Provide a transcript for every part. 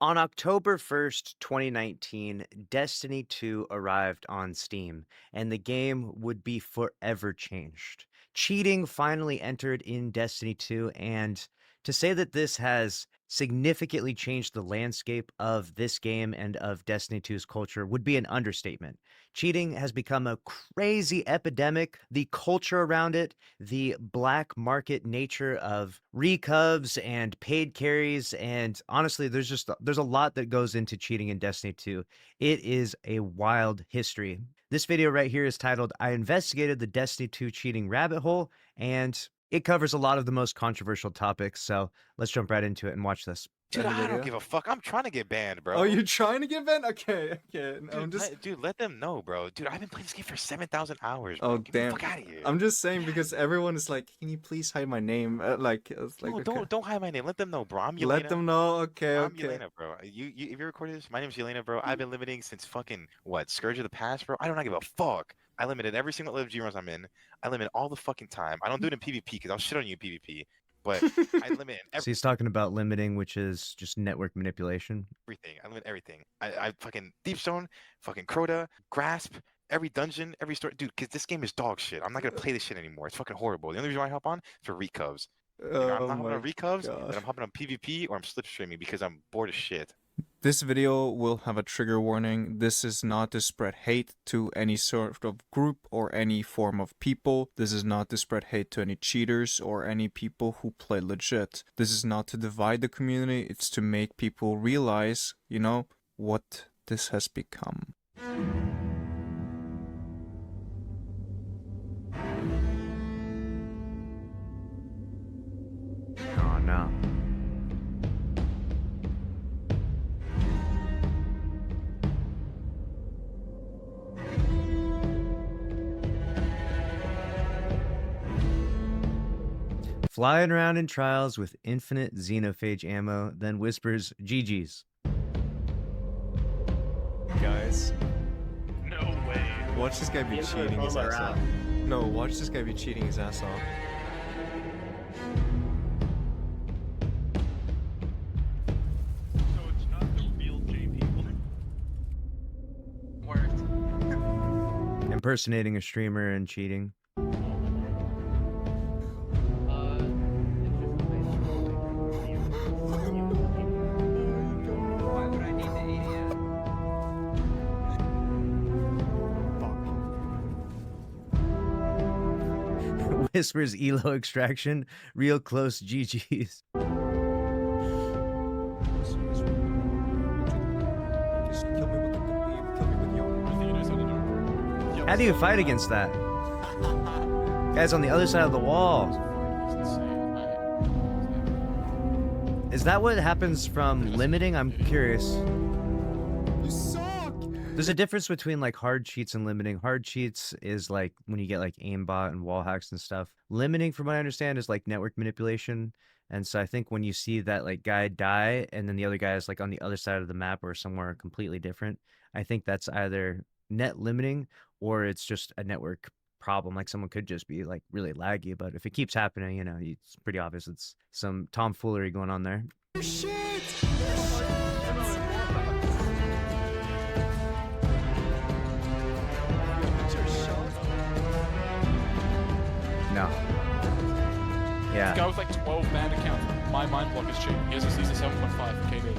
On October 1st, 2019, Destiny 2 arrived on Steam, and the game would be forever changed. Cheating finally entered in Destiny 2, and to say that this has significantly changed the landscape of this game and of Destiny 2's culture would be an understatement. Cheating has become a crazy epidemic. The culture around it, the black market nature of recubs and paid carries, and honestly, there's a lot that goes into cheating in Destiny 2. It is a wild history. This video right here is titled I investigated the Destiny 2 cheating rabbit hole, and it covers a lot of the most controversial topics. So let's jump right into it and watch this. Dude, Any I don't video? give a fuck. I'm trying to get banned, bro. Oh, you're trying to get banned? Okay, okay. I'm Dude, just. dude, let them know, bro. Dude, I've been playing this game for 7,000 hours, bro. Oh, Get me the damn. fuck out of here. I'm just saying Yeah. because everyone is like, can you please hide my name? It's like, No, okay. don't hide my name. Let them know, bro. I'm Yelena. Let them know. Okay, I'm okay. Yelena, bro. If you recorded this, my name's Yelena, bro. I've been limiting since fucking what? Scourge of the Past, bro. I do not give a fuck. I limited every single LFG runs I'm in. I limit all the fucking time. I don't do it in PvP because I'll shit on you in PvP. But I limit So he's talking about limiting, which is just network manipulation. everything. I limit everything. I fucking Deepstone, fucking Crota, Grasp, every dungeon, every story. Dude, because this game is dog shit. I'm not going to play this shit anymore. It's fucking horrible. The only reason why I hop on is for recubs. Either I'm Oh not hopping my on recubs, God. then I'm hopping on PvP, or I'm slipstreaming because I'm bored as shit. This video will have a trigger warning. This is not to spread hate to any sort of group or any form of people. This is not to spread hate to any cheaters or any people who play legit. This is not to divide the community. It's to make people realize, you know, what this has become. Oh no. Flying around in trials with infinite xenophage ammo, then whispers GG's. Guys, No way. watch this guy be cheating his ass off. No, watch this guy be cheating his ass off. So it's not the real J people. Worked. Impersonating a streamer and cheating. Whispers Elo extraction, real close GG's. Just kill me with the kill me with your. I think he knows how to do it. How do you fight against that? Guy's on the other side of the wall. He's insane. Is that what happens from limiting? I'm curious. You suck! There's a difference between like hard cheats and limiting. Hard cheats is like when you get like aimbot and wall hacks and stuff. Limiting, from what I understand, is like network manipulation. And so I think when you see that like guy die and then the other guy is like on the other side of the map or somewhere completely different, I think that's either net limiting or it's just a network problem. Like someone could just be like really laggy, but if it keeps happening, you know, it's pretty obvious it's some tomfoolery going on there. Shit! No. This Yeah. guy with like 12 banned accounts. My mind block is cheating. He's a 7.5 KD.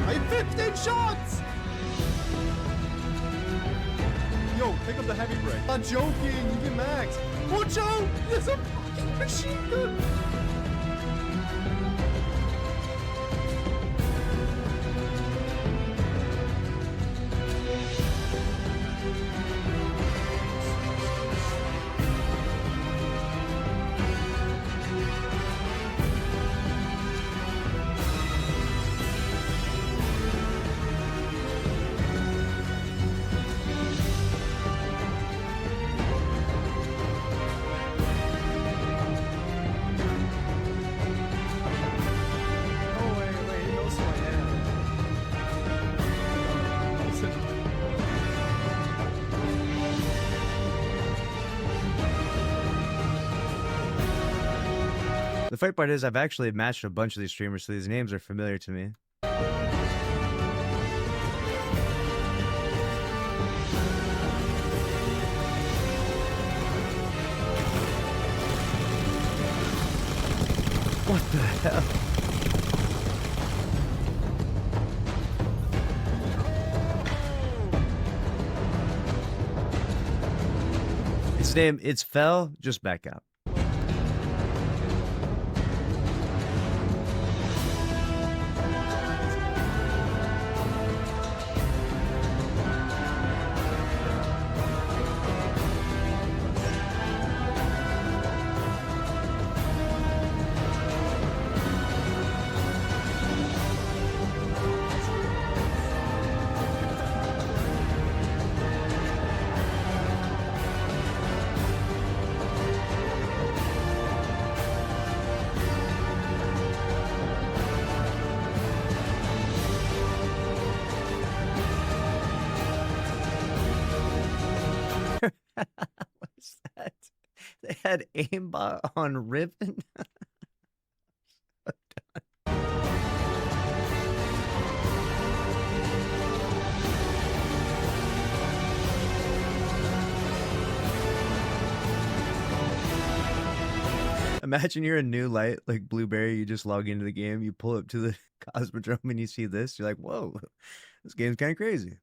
I have 15 shots! Yo, pick up the heavy brick. I'm joking, you get max. Watch out! There's a fucking machine gun! The funny part is I've actually matched a bunch of these streamers, so these names are familiar to me. What the hell? His name, it's Fell, just back out. What is that? They had aimbot on Riven? Imagine you're a new light like Blueberry, you just log into the game, you pull up to the Cosmodrome and you see this, you're like, whoa, this game's kind of crazy.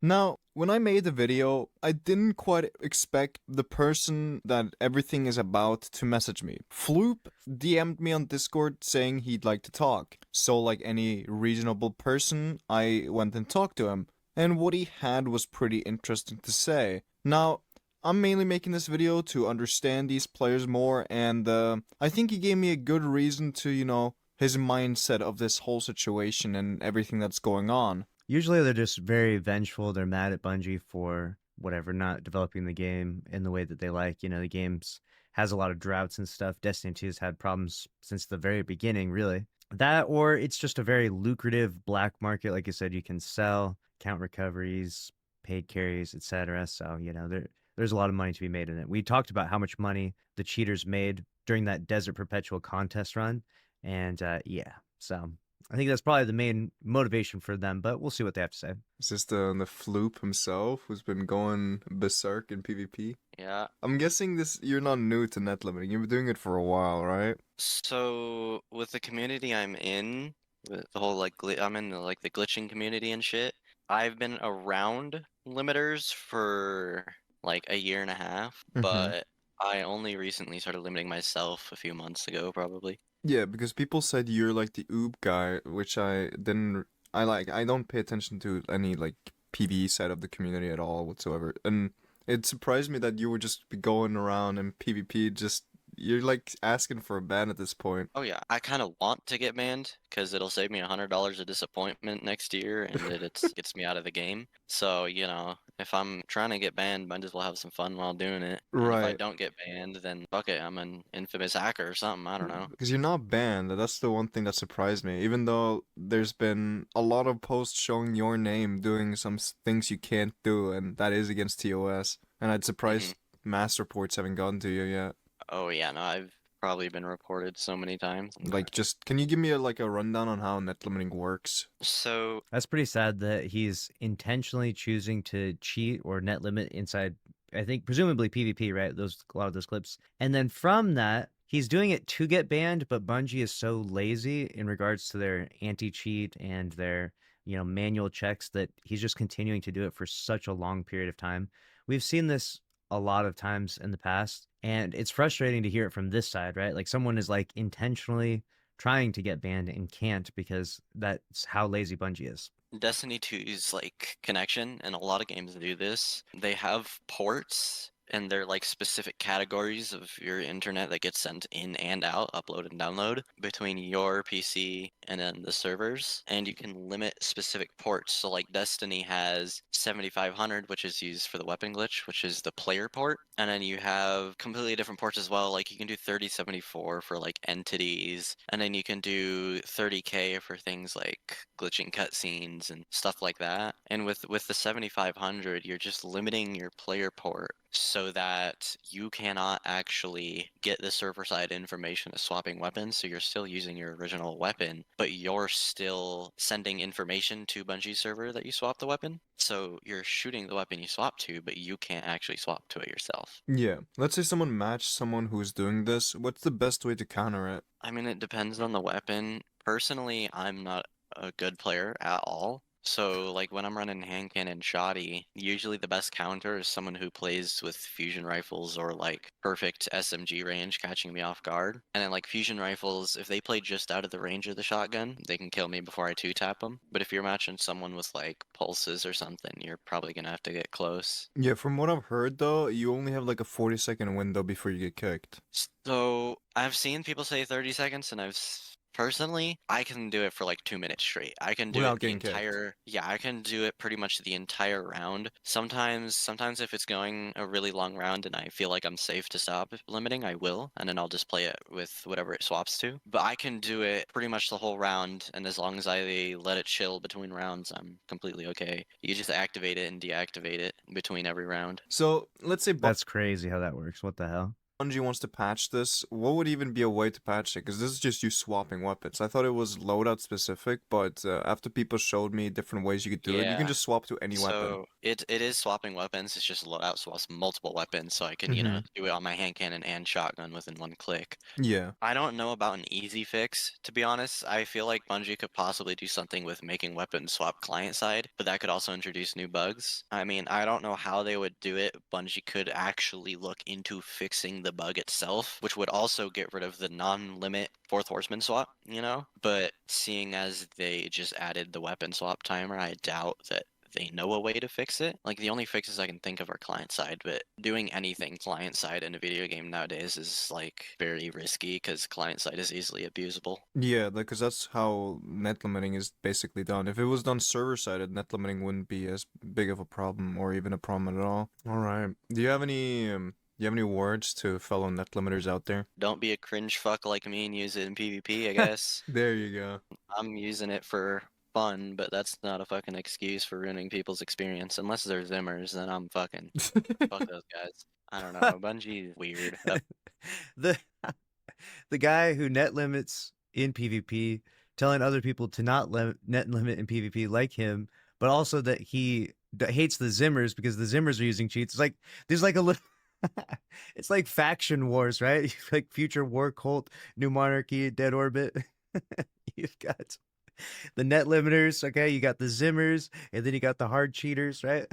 Now, when I made the video, I didn't quite expect the person that everything is about to message me. Floop DM'd me on Discord saying he'd like to talk. So like any reasonable person, I went and talked to him. And what he had was pretty interesting to say. Now, I'm mainly making this video to understand these players more, and I think he gave me a good reason to, you know, his mindset of this whole situation and everything that's going on. Usually they're just very vengeful. They're mad at Bungie for whatever, not developing the game in the way that they like. You know, the game's has a lot of droughts and stuff. Destiny 2 has had problems since the very beginning, really. That, or it's just a very lucrative black market. Like I said, you can sell, count recoveries, paid carries, etc. So, you know, there's a lot of money to be made in it. We talked about how much money the cheaters made during that Desert Perpetual contest run. And yeah, so I think that's probably the main motivation for them, but we'll see what they have to say. Is this the Floop himself who's been going berserk in PvP? Yeah. I'm guessing you're not new to net limiting. You've been doing it for a while, right? So with the community I'm in, with the whole I'm in the glitching community and shit. I've been around limiters for like a year and a half, but I only recently started limiting myself a few months ago, probably. Yeah, because people said you're like the oob guy, which I didn't. I don't pay attention to any like PvE side of the community at all whatsoever, and it surprised me that you would just be going around in PvP. You're like asking for a ban at this point. Oh yeah, I kind of want to get banned because it'll save me $100 of disappointment next year, and it gets me out of the game. So you know, if I'm trying to get banned, might as well have some fun while doing it. And if I Right. don't get banned, then fuck it, I'm an infamous hacker or something. I don't know. Because you're not banned. That's the one thing that surprised me. Even though there's been a lot of posts showing your name doing some things you can't do, and that is against TOS. And I'd surprised mass reports haven't gotten to you yet. Oh yeah, no, I've probably been reported so many times. Like, just can you give me a rundown on how net limiting works? So That's pretty sad that he's intentionally choosing to cheat or net limit inside, I think, presumably PvP, right? A lot of those clips. And then from that, he's doing it to get banned, but Bungie is so lazy in regards to their anti-cheat and their, you know, manual checks that he's just continuing to do it for such a long period of time. We've seen this a lot of times in the past, and it's frustrating to hear it from this side, right? Like someone is like intentionally trying to get banned and can't because that's how lazy Bungie is. Destiny 2's like connection, and a lot of games do this. They have ports, and they're like specific categories of your internet that gets sent in and out, upload and download between your PC and then the servers. And you can limit specific ports. So like Destiny has 7500, which is used for the weapon glitch, which is the player port. And then you have completely different ports as well. Like you can do 3074 for like entities, and then you can do 30K for things like glitching cutscenes and stuff like that. And with the 7500, you're just limiting your player port so that you cannot actually get the server side information of swapping weapons. So you're still using your original weapon, but you're still sending information to Bungie's server that you swapped the weapon. So you're shooting the weapon you swapped to, but you can't actually swap to it yourself. Yeah. Let's say someone matched someone who's doing this. What's the best way to counter it? I mean, it depends on the weapon. Personally, I'm not a good player at all. So, like, when I'm running hand cannon shoddy, usually the best counter is someone who plays with fusion rifles or, like, perfect SMG range, catching me off guard. And then, like, fusion rifles, if they play just out of the range of the shotgun, they can kill me before I two-tap them. But if you're matching someone with, like, pulses or something, you're probably gonna have to get close. Yeah, from what I've heard though, you only have like a 40-second window before you get kicked. So I've seen people say 30 seconds, and personally, I can do it for like 2 minutes straight. I can do Without it the getting kicked. yeah, I can do it pretty much the entire round. Sometimes if it's going a really long round and I feel like I'm safe to stop limiting, I will, and then I'll just play it with whatever it swaps to. But I can do it pretty much the whole round, and as long as I let it chill between rounds, I'm completely okay. You just activate it and deactivate it between every round. So let's say That's crazy how that works. What the hell? Bungie wants to patch this. What would even be a way to patch it? Because this is just you swapping weapons. I thought it was loadout specific, but after people showed me different ways you could do it, you Yeah. can just swap to any weapon. So it is swapping weapons. It's just loadout swaps multiple weapons, so I can do it on my hand cannon and shotgun within one click. Yeah. I don't know about an easy fix, to be honest. I feel like Bungie could possibly do something with making weapons swap client side, but that could also introduce new bugs. I mean, I don't know how they would do it. Bungie could actually look into fixing the bug itself, which would also get rid of the non-limit Fourth Horseman swap, But seeing as they just added the weapon swap timer, I doubt that they know a way to fix it. Like, the only fixes I can think of are client side, but doing anything client side in a video game nowadays is like very risky because client side is easily abusable. Yeah, because that's how net limiting is basically done. If it was done server-sided, net limiting wouldn't be as big of a problem or even a problem at all. All right. Do you have any words to fellow net limiters out there? Don't be a cringe fuck like me and use it in PvP, I guess. There you go. I'm using it for fun, but that's not a fucking excuse for ruining people's experience. Unless they're Zimmers, then I'm fucking fuck those guys. I don't know. Bungie is weird. the the guy who net limits in PvP, telling other people to not net limit in PvP like him, but also that he hates the Zimmers because the Zimmers are using cheats. It's like there's like a little. It's like faction wars, right? Like Future War Cult, New Monarchy, Dead Orbit. You've got the net limiters, okay? You got the Zimmers, and then you got the hard cheaters, right?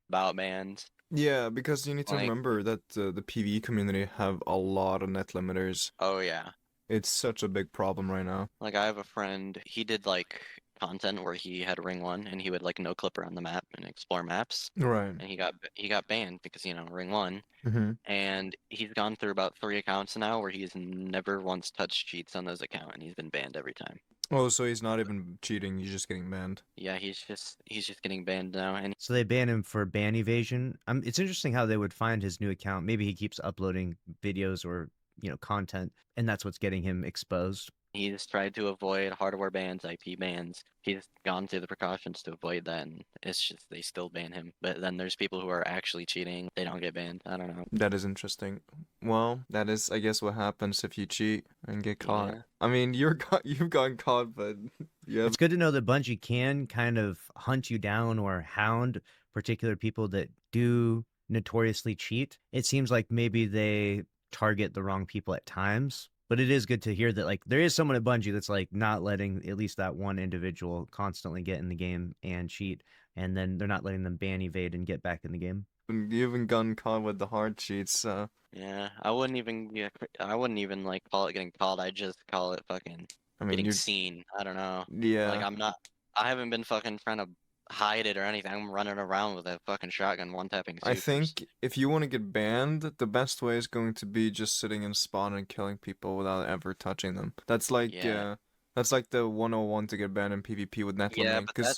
About bans. Yeah, because you need to Like- remember that the PvE community have a lot of net limiters. Oh yeah. It's such a big problem right now. Like, I have a friend, he did like content where he had ring one and he would like no clip around the map and explore maps, Right. and he got banned because ring one. Mm-hmm. And he's gone through about 3 accounts now where he's never once touched cheats on those accounts, and he's been banned every time. Oh, so he's not even cheating, he's just getting banned. Yeah, he's just getting banned now, and So they ban him for ban evasion. It's interesting how they would find his new account. Maybe he keeps uploading videos or content, and that's what's getting him exposed. he's tried to avoid hardware bans, IP bans. He's gone through the precautions to avoid that, and it's just they still ban him. But then there's people who are actually cheating. They don't get banned. I don't know. That is interesting. Well, that is, I guess, what happens if you cheat and get caught. Yeah. I mean, you've gotten caught, but yeah. It's good to know that Bungie can kind of hunt you down or hound particular people that do notoriously cheat. It seems like maybe they target the wrong people at times, but it is good to hear that like there is someone at Bungie that's like not letting at least that one individual constantly get in the game and cheat, and then they're not letting them ban evade and get back in the game. You haven't gotten caught with the hard cheats, so Yeah, I wouldn't even like call it getting called. I just call it fucking I mean, getting you're seen. I don't know. yeah. Like I haven't been fucking trying to hide it or anything. I'm running around with a fucking shotgun, one tapping. I think if you want to get banned, the best way is going to be just sitting in spawn and killing people without ever touching them. That's like that's like the 101 to get banned in PvP with net Yeah, limiting. but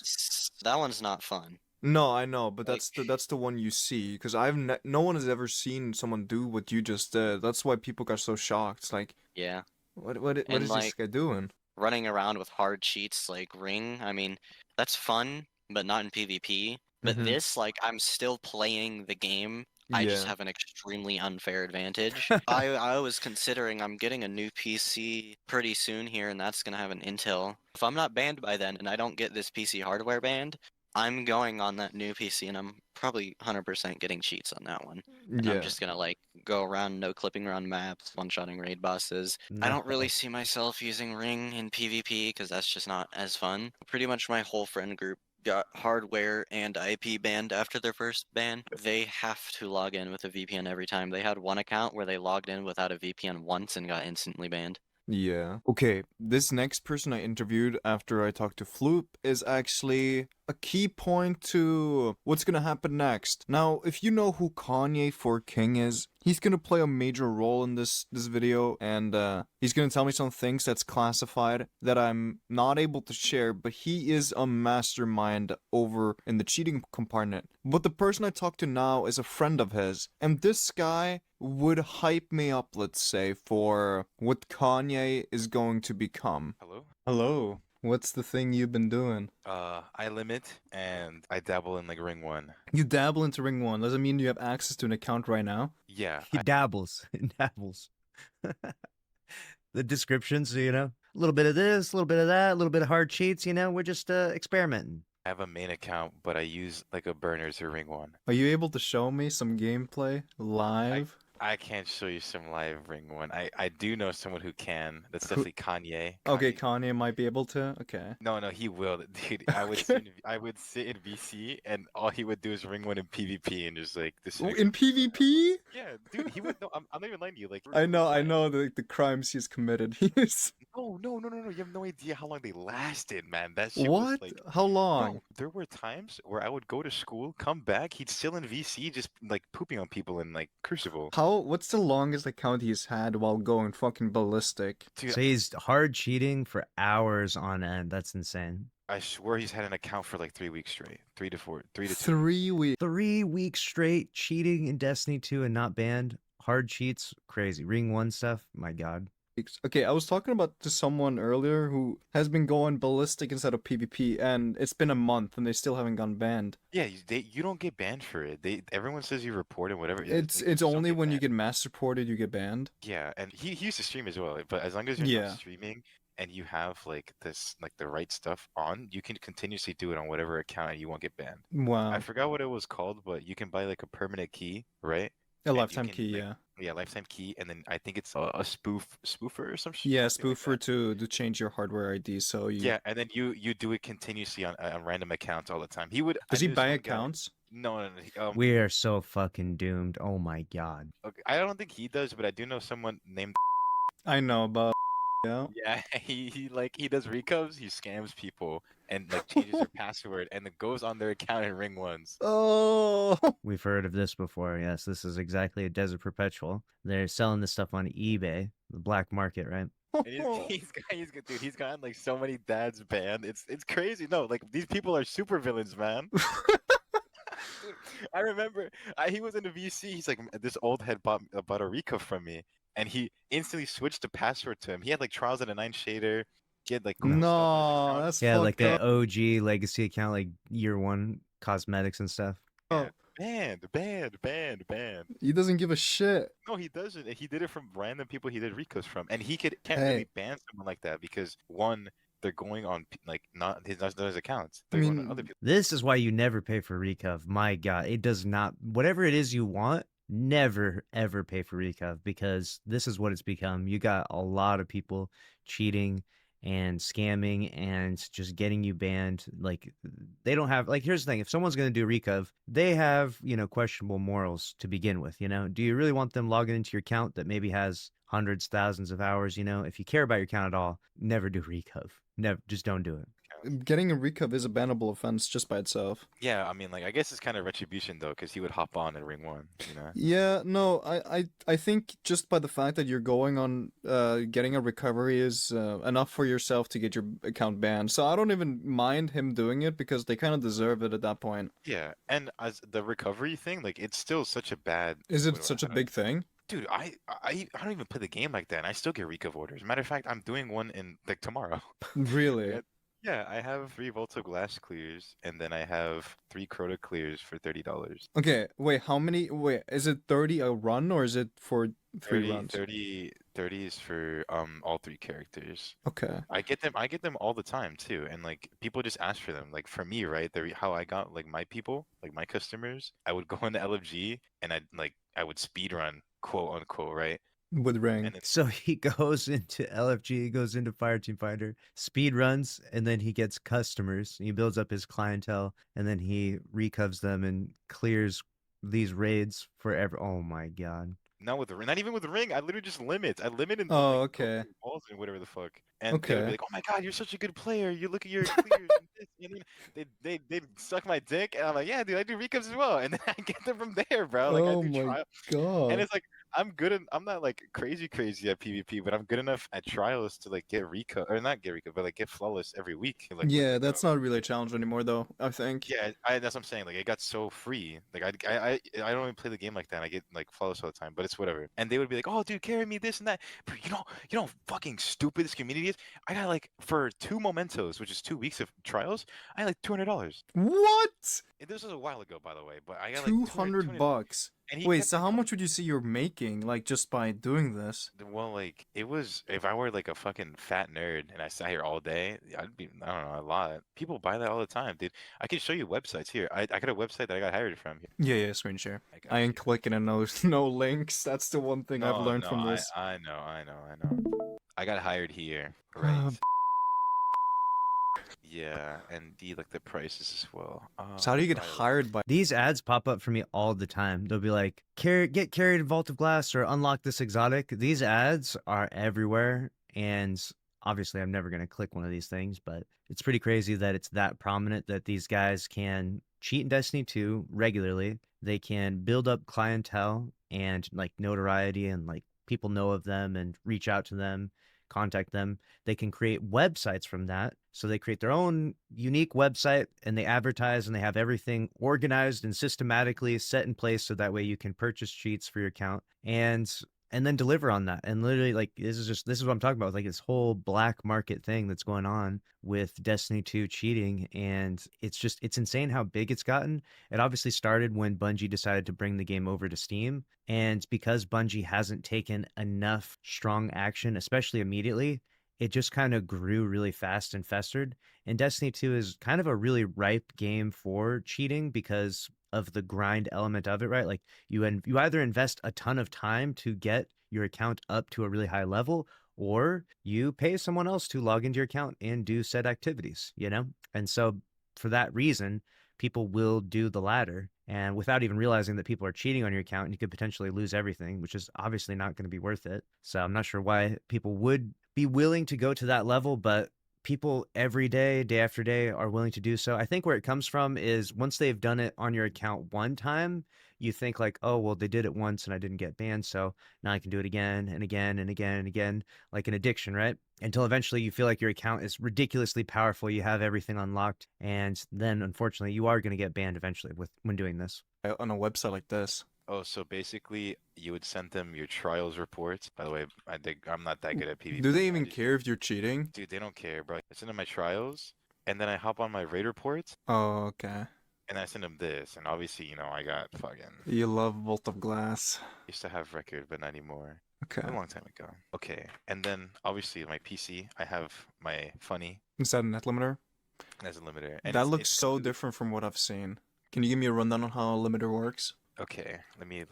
that one's not fun. No, I know, but that's the one you see because no one has ever seen someone do what you just did. That's why people got so shocked. It's like, Yeah. what is this like, guy doing? Running around with hard cheats like ring, I mean, that's fun, but not in PvP. But Mhm. this, like, I'm still playing the game. I just Yeah. have an extremely unfair advantage. I was considering I'm getting a new PC pretty soon here, and that's gonna have an Intel. If I'm not banned by then, and I don't get this PC hardware banned, I'm going on that new PC, and I'm probably 100% getting cheats on that one. And I'm Yeah. just gonna like go around no clipping around maps, one-shotting raid bosses. I don't really No. see myself using Ring in PvP because that's just not as fun. Pretty much my whole friend group got hardware and IP banned after their first ban. They have to log in with a VPN every time. They had one account where they logged in without a VPN once and got instantly banned. Yeah. Okay, this next person I interviewed after I talked to Floop is actually a key point to what's gonna happen next. Now, if you know who Kanye for King is, he's gonna play a major role in this video, and he's gonna tell me some things that's classified that I'm not able to share, but he is a mastermind over in the cheating compartment. But the person I talked to now is a friend of his, and this guy would hype me up, let's say, for what Kanye is going to become. Hello? Hello. What's the thing you've been doing? I limit and I dabble in like Ring 1. You dabble into Ring 1. Does it mean you have access to an account right now? Yeah, He dabbles. He dabbles. The descriptions, you know, a little bit of this, a little bit of that, a little bit of hard cheats, you know, we're just experimenting. I have a main account, but I use like a burner to Ring 1. Are you able to show me some gameplay live? I can't show you some live Ring 1. I do know someone who can. That's Who- definitely Kanye. Okay, Kanye might be able to. Okay. No, he will. Dude, I would Okay. I would sit in VC and all he would do is Ring 1 in PvP and just like this. In PvP? Yeah, dude, he would. No, I'm not even lying to you. Like I know the crimes he's committed. He's No. You have no idea how long they lasted, man. That shit was what? like. How long? Bro, there were times where I would go to school, come back, he'd still in VC, just like pooping on people in like Crucible. What's the longest account he's had while going fucking ballistic? Dude, So he's hard cheating for hours on end. That's insane. I swear he's had an account for like 3 weeks straight. 3 to 4, 3 to 2. 3 weeks. 3 weeks straight cheating in Destiny 2 and not banned. Hard cheats, crazy. Ring 1 stuff, my god. Okay, I was talking about to someone earlier who has been going ballistic instead of PvP, and it's been a month and they still haven't gone banned. Yeah, you don't get banned for it. Everyone says you report it, whatever. It's you just don't only when you banned. get mass reported you get banned. Yeah, and he used to stream as well. But as long as you're Yeah. not streaming and you have like this like the right stuff on, you can continuously do it on whatever account and you won't get banned. Wow. I forgot what it was called, but you can buy like a permanent key, right? A and you lifetime can, key, like, yeah. Yeah, lifetime key, and then I think it's a spoofer or some shit. Yeah, something like spoofer that. to change your hardware ID, so you... Yeah, and then you do it continuously on random accounts all the time. He would. Does I he knew this buy one guy- accounts? No. We are so fucking doomed. Oh my god. Okay, I don't think he does, but I do know someone named. I know about... Yeah. Yeah, he does recovs. He scams people and like changes their password and then goes on their account and Ring 1s. Oh! We've heard of this before. Yes, this is exactly a Desert Perpetual. They're selling this stuff on eBay, the black market, right? And he's gotten like so many dads banned. It's crazy. No, like these people are super villains, man. Dude, I remember he was in the VC. He's like, this old head bought a recov from me, and he instantly switched the password to him. He had like Trials at a 9 shader. He had like cool stuff on his No, account. that's Yeah, like fucked up. the OG legacy account, like year 1 cosmetics and stuff. Yeah, banned. He doesn't give a shit. No, he doesn't. And he did it from random people he did recos from, and he can't Hey. really ban someone like that because one, they're going on like not his accounts. I They're going mean, on other people. This is why you never pay for recov. My god, it does not, whatever it is you want, never ever pay for recov, because this is what it's become. You got a lot of people cheating and scamming and just getting you banned. Like, they don't have, like, here's the thing, if someone's going to do recov, they have, you know, questionable morals to begin with. You know, do you really want them logging into your account that maybe has hundreds, thousands of hours? You know, if you care about your account at all, never do recov. Never, just don't do it. Getting a recov is a bannable offense just by itself. Yeah, I mean, like I guess it's kind of retribution though, because he would hop on in Ring 1. You know. Yeah, no, I think just by the fact that you're going on getting a recovery is enough for yourself to get your account banned. So I don't even mind him doing it because they kind of deserve it at that point. Yeah, and as the recovery thing, like it's still such a bad. Is it what- such a I- big thing? Dude, I don't even play the game like that, and I still get recov orders. Matter of fact, I'm doing one in like tomorrow. Really? Yeah. Yeah, I have 3 Volta glass clears, and then I have 3 Crota clears for $30. Okay, wait, how many? Wait, is it 30 a run or is it for 3 runs? 30 is for all 3 characters. Okay. I get them all the time too, and like people just ask for them. Like for me, right? How I got like my people, like my customers, I would go into LFG and I would speed run, quote unquote, right? With And ring. then So he goes into LFG, he goes into Fireteam Fighter, speed runs, and then he gets customers. He builds up his clientele, and then he recovers them and clears these raids forever. Oh my god. not even with the ring. I literally just limit. I limit and Oh, like go okay. through walls and whatever the fuck. And they would be Okay. like, "Oh my god, you're such a good player. You look at your clears and this." And then they suck my dick, and I'm like, "Yeah, dude, I do recaps as well." And then I get them from there, bro. Like I Oh do my trial, and god. it's like I'm not like crazy at PvP, but I'm good enough at trials to like get Rico or not get Rico, but like get flawless every week. Like with Yeah, like that's not really a challenge anymore though, I think. yeah, that's what I'm saying. Like it got so free. Like I don't even play the game like that. I get like flawless all the time, but it's whatever. And they would be like, "Oh, dude, carry me this and that." But you know, how fucking stupid this community is. I got like for 2 mementos, which is 2 weeks of trials, I had like $200. What? This was a while ago, by the way, but I got like 200 200. bucks. And he Wait, kept so it how much would you say you're making, like, just by doing this? well, like it was if I were like a fucking fat nerd and I sat here all day, I'd be I don't know a lot. People buy that all the time, dude. I can show you websites here. I got a website that I got hired from. Yeah, screen share. I I got ain't you. clicking on those no links. That's the one thing I've No, learned no, from this. I know, I know, I know. I got hired here, right? Yeah, and the prices as well. So how do you get Right. hired by? These ads pop up for me all the time. They'll be like, get carried Vault of Glass or unlock this exotic. These ads are everywhere. And obviously, I'm never going to click one of these things, but it's pretty crazy that it's that prominent that these guys can cheat in Destiny 2 regularly. They can build up clientele and like notoriety and like people know of them and reach out to them, contact them. They can create websites from that. So they create their own unique website and they advertise and they have everything organized and systematically set in place so that way you can purchase cheats for your account and then deliver on that. And literally like this is what I'm talking about, like this whole black market thing that's going on with Destiny 2 cheating. And it's insane how big it's gotten. It obviously started when Bungie decided to bring the game over to Steam. And because Bungie hasn't taken enough strong action, especially immediately, it just kind of grew really fast and festered. And Destiny 2 is kind of a really ripe game for cheating because of the grind element of it, right? Like you either invest a ton of time to get your account up to a really high level, or you pay someone else to log into your account and do said activities, you know? And so for that reason, people will do the latter. And without even realizing that people are cheating on your account, and you could potentially lose everything, which is obviously not going to be worth it. So I'm not sure why people would be willing to go to that level, but people every day, day after day, are willing to do so. I think where it comes from is once they've done it on your account one time, you think like, oh, well, they did it once and I didn't get banned, so now I can do it again and again and again and again, like an addiction, right? Until eventually you feel like your account is ridiculously powerful, you have everything unlocked, and then unfortunately you are going to get banned eventually when doing this. On a website like this? Oh, so basically, you would send them your trials reports. By the way, I'm not that good at PvP. Do they even care if you're cheating? Dude, they don't care, bro. I send them my trials, and then I hop on my raid reports, Oh, okay. and I send them this. And obviously, I got fucking You love Vault of Glass. used to have record, but not anymore. Okay. A long time ago. Okay, and then obviously my PC, I have my funny Is that a net limiter? as a limiter. And That it's looks so completely- different from what I've seen. Can you give me a rundown on how a limiter works? Okay, let me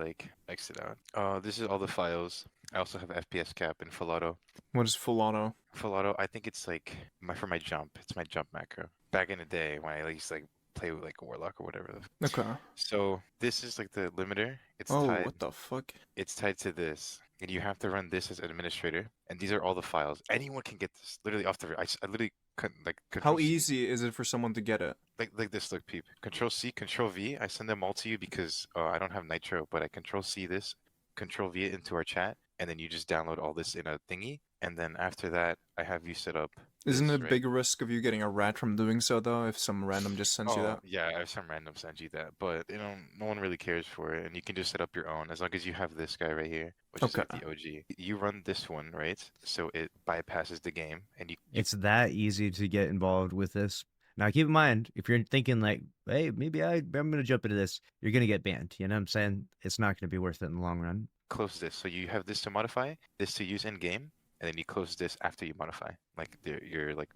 exit out. This is all the files. I also have FPS cap and full auto. What is full auto? Full auto, I think it's like for my jump. It's my jump macro. Back in the day when I used to play with like Warlock or whatever. Okay. So this is like the limiter. It's Oh, tied. what the fuck? It's tied to this, and you have to run this as administrator. And these are all the files. Anyone can get this literally off the. I literally How Control C. easy is it for someone to get it? Like this, look, peep. Control C, Control V. I send them all to you because I don't have Nitro, but I Control C this, Control V it into our chat, and then you just download all this in a thingy, and then after that, I have you set up. Isn't it a this, right? big risk of you getting a rat from doing so though? If some random just sends you Oh that. yeah, I have some random send you that, but no one really cares for it, and you can just set up your own as long as you have this guy right here, which is Okay. like the OG. You run this one, right? So it bypasses the game, and you It's that easy to get involved with this. Now, keep in mind, if you're thinking like, hey, maybe I'm going to jump into this, you're going to get banned. You know what I'm saying? It's not going to be worth it in the long run. close this. So you have this to modify, this to use in game, and then you close this after you modify, like your like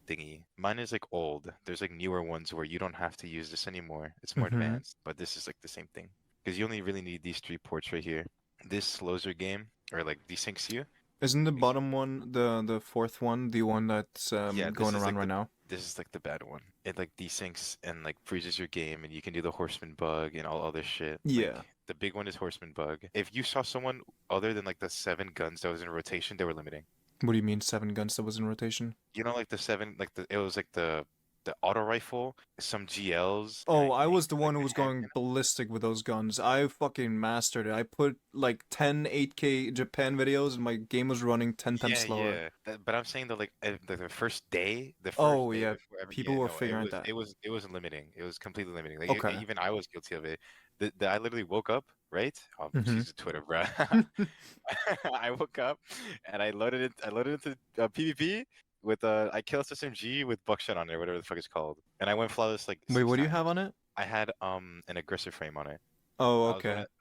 thingy. Mine is like old. There's like newer ones where you don't have to use this anymore. It's more Mhm. advanced, but this is like the same thing because you only really need these 3 ports right here. This slows your game or like desyncs you. Isn't the bottom one the fourth one the one that's Yeah, going around right now? this is like the bad one. It like desyncs and like freezes your game, and you can do the horseman bug and all other shit. Yeah. Like, the big one is horseman bug. If you saw someone other than like the 7 guns that was in rotation, they were limiting. What do you mean 7 guns that was in rotation? You know, like the 7, like it was like the auto rifle, some GLs. Oh, I was the like one who the was going handgun. ballistic with those guns. I fucking mastered it. I put like 10 8K Japan videos and my game was running 10 times Yeah, slower. yeah. But I'm saying that like the first day, Oh, yeah, before people yeah, were no, figuring that. it was limiting. It was completely limiting. Like Okay. even I was guilty of it. I literally woke up, right? Oh, Mhm. she's a Twitter, bro. I woke up and I loaded it. I loaded into PvP with I killed SMG with buckshot on it, whatever the fuck it's called, and I went flawless like Wait, 6 what do you times. have on it? I had an aggressor frame on it. Oh,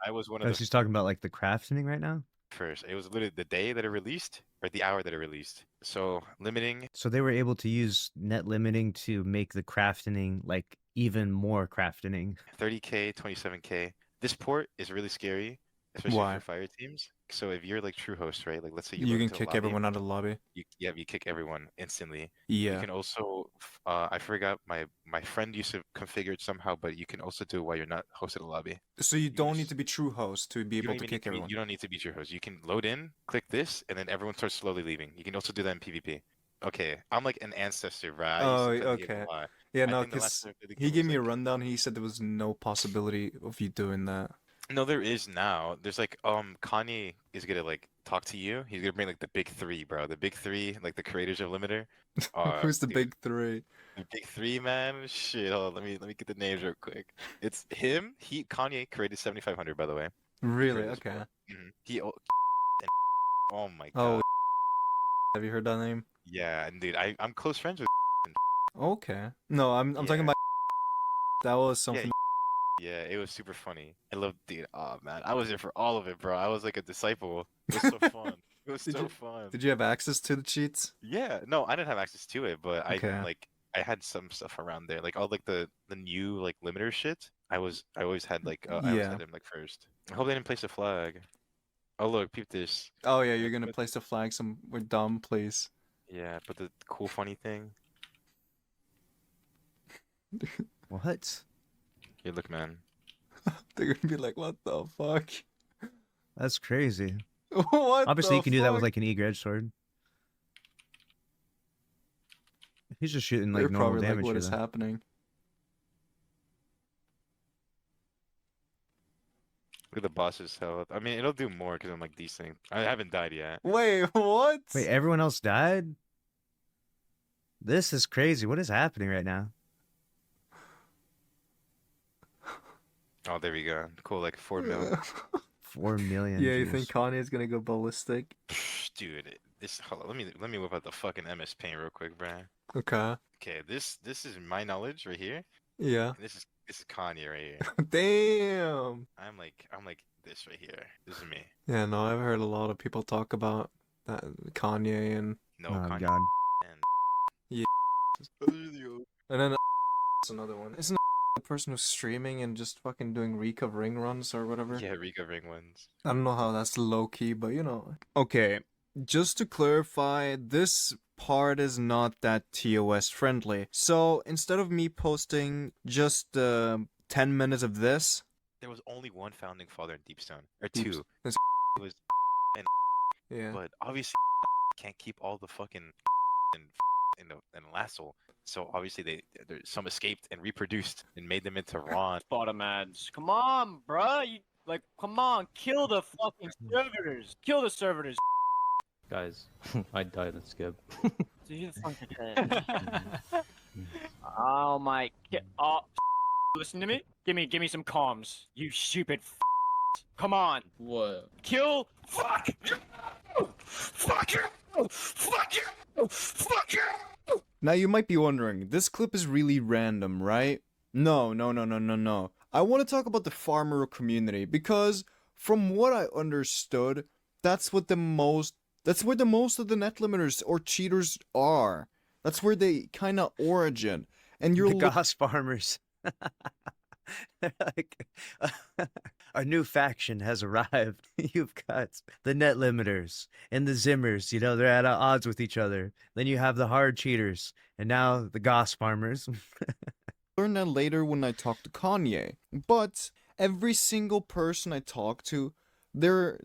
I was okay. one of Oh, the she's talking about like the crafting right now. first. It was literally the day that it released or the hour that it released. So limiting. So they were able to use net limiting to make the crafting like even more crafting. 30K, 27K. This port is really scary, especially Why? for fire teams. So if you're like true host, right? Like let's say you You load can into a kick lobby, everyone out of the lobby. you kick everyone instantly. You Yeah. can also I forgot my friend used to configure it somehow, but you can also do it while you're not hosted a lobby. So you can don't need just- to be true host to be You don't able to even need kick to be everyone. you don't need to be true host. You can load in, click this, and then everyone starts slowly leaving. You can also do that in PvP. Okay, I'm like an ancestor, bro. I used Oh, to play the game okay. a lot. Yeah, I no, think the last because time I played the he game gave was me a like rundown. He said there was no possibility of you doing that. no, there is now. There's like Kanye is gonna like talk to you. He's gonna bring like the big three, bro. The big three, like the creators of Limiter. Who's the Dude, big three? the big three, man. Shit, hold on, let me get the names real quick. It's him. Kanye created 7500, by the way. He Really? created this Okay. port. He and oh my Oh, god. have you heard that name? Yeah, and dude, I'm close friends with Okay. No, I'm talking yeah. about that was Yeah, something. yeah, it was super funny. I love, dude. Oh man, I was there for all of it, bro. I was like a disciple. It was so fun. It was Did so you- fun. Did you have access to the cheats? Yeah, no, I didn't have access to it, but Okay. I had some stuff around there, like all like the new like limiter shit. I always had like I always Yeah. had him like first. I hope they didn't place a flag. Oh look, peep this. Oh yeah, you're Like, gonna but- place a flag somewhere dumb, please. Yeah, but the cool funny thing. What? Here, look, man. They're gonna be like, what the fuck? That's crazy. What Obviously, the you can do that with fuck? like an eager-edged sword. He's just shooting like They're normal probably like, damage what for is that. happening? Look at the boss's health. I mean, it'll do more because I'm like decent. I haven't died yet. Wait, what? Wait, everyone else died? This is crazy. What is happening right now? Oh, there we go. Cool, like 4 mil. 4 million. Yeah, you jeez. think Kanye's gonna go ballistic? Dude, this hold on, let me whip out the fucking MS Paint real quick, bruh. Okay. Okay, this is my knowledge right here. Yeah. And this is Kanye right here. Damn. I'm like this right here. This is me. Yeah, no, I've heard a lot of people talk about that Kanye and No, Oh Kanye god. and Yeah. Those are the old- and then it's another one. Isn't the person who's streaming and just fucking doing Rika ring runs or whatever? Yeah, recovering ones. I don't know how that's low key, but you know. Okay, just to clarify, this part is not that TOS friendly. So instead of me posting just 10 minutes of this, There was only one founding father in Deepstone. Or Deep- two. that's- It was yeah. but obviously can't keep all the fucking in Lassel. So obviously some escaped and reproduced and made them into Ron. bottom ads. Come on, bruh. Come on, kill the fucking servitors. Kill the servitors. Guys, I died in Skip. Did you fucking Oh my. Oh, listen to me. Give me some comms. You stupid. Come on. What? Kill. Fuck. Fuck you. Fuck you. Fuck you. Now you might be wondering, this clip is really random, right? No. I want to talk about the farmer community because from what I understood, that's where the most of the net limiters or cheaters are. That's where they kind of origin. And you're The Goss Farmers. They're like, a new faction has arrived. You've got the net limiters and the Zimmers. You know, they're at odds with each other. Then you have the hard cheaters, and now the Goss Farmers. learn that later when I talk to Kanye. But every single person I talk to, they're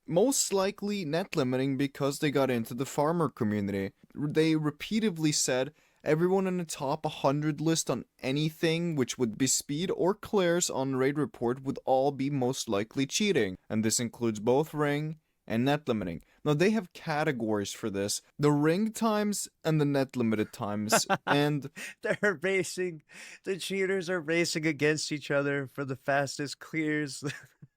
most likely net limiting because they got into the farmer community. They repeatedly said everyone in the top 100 list on anything which would be speed or clears on raid report would all be most likely cheating. And this includes both ring and net limiting. Now they have categories for this, the ring times and the net limited times, and They're racing. The cheaters are racing against each other for the fastest clears.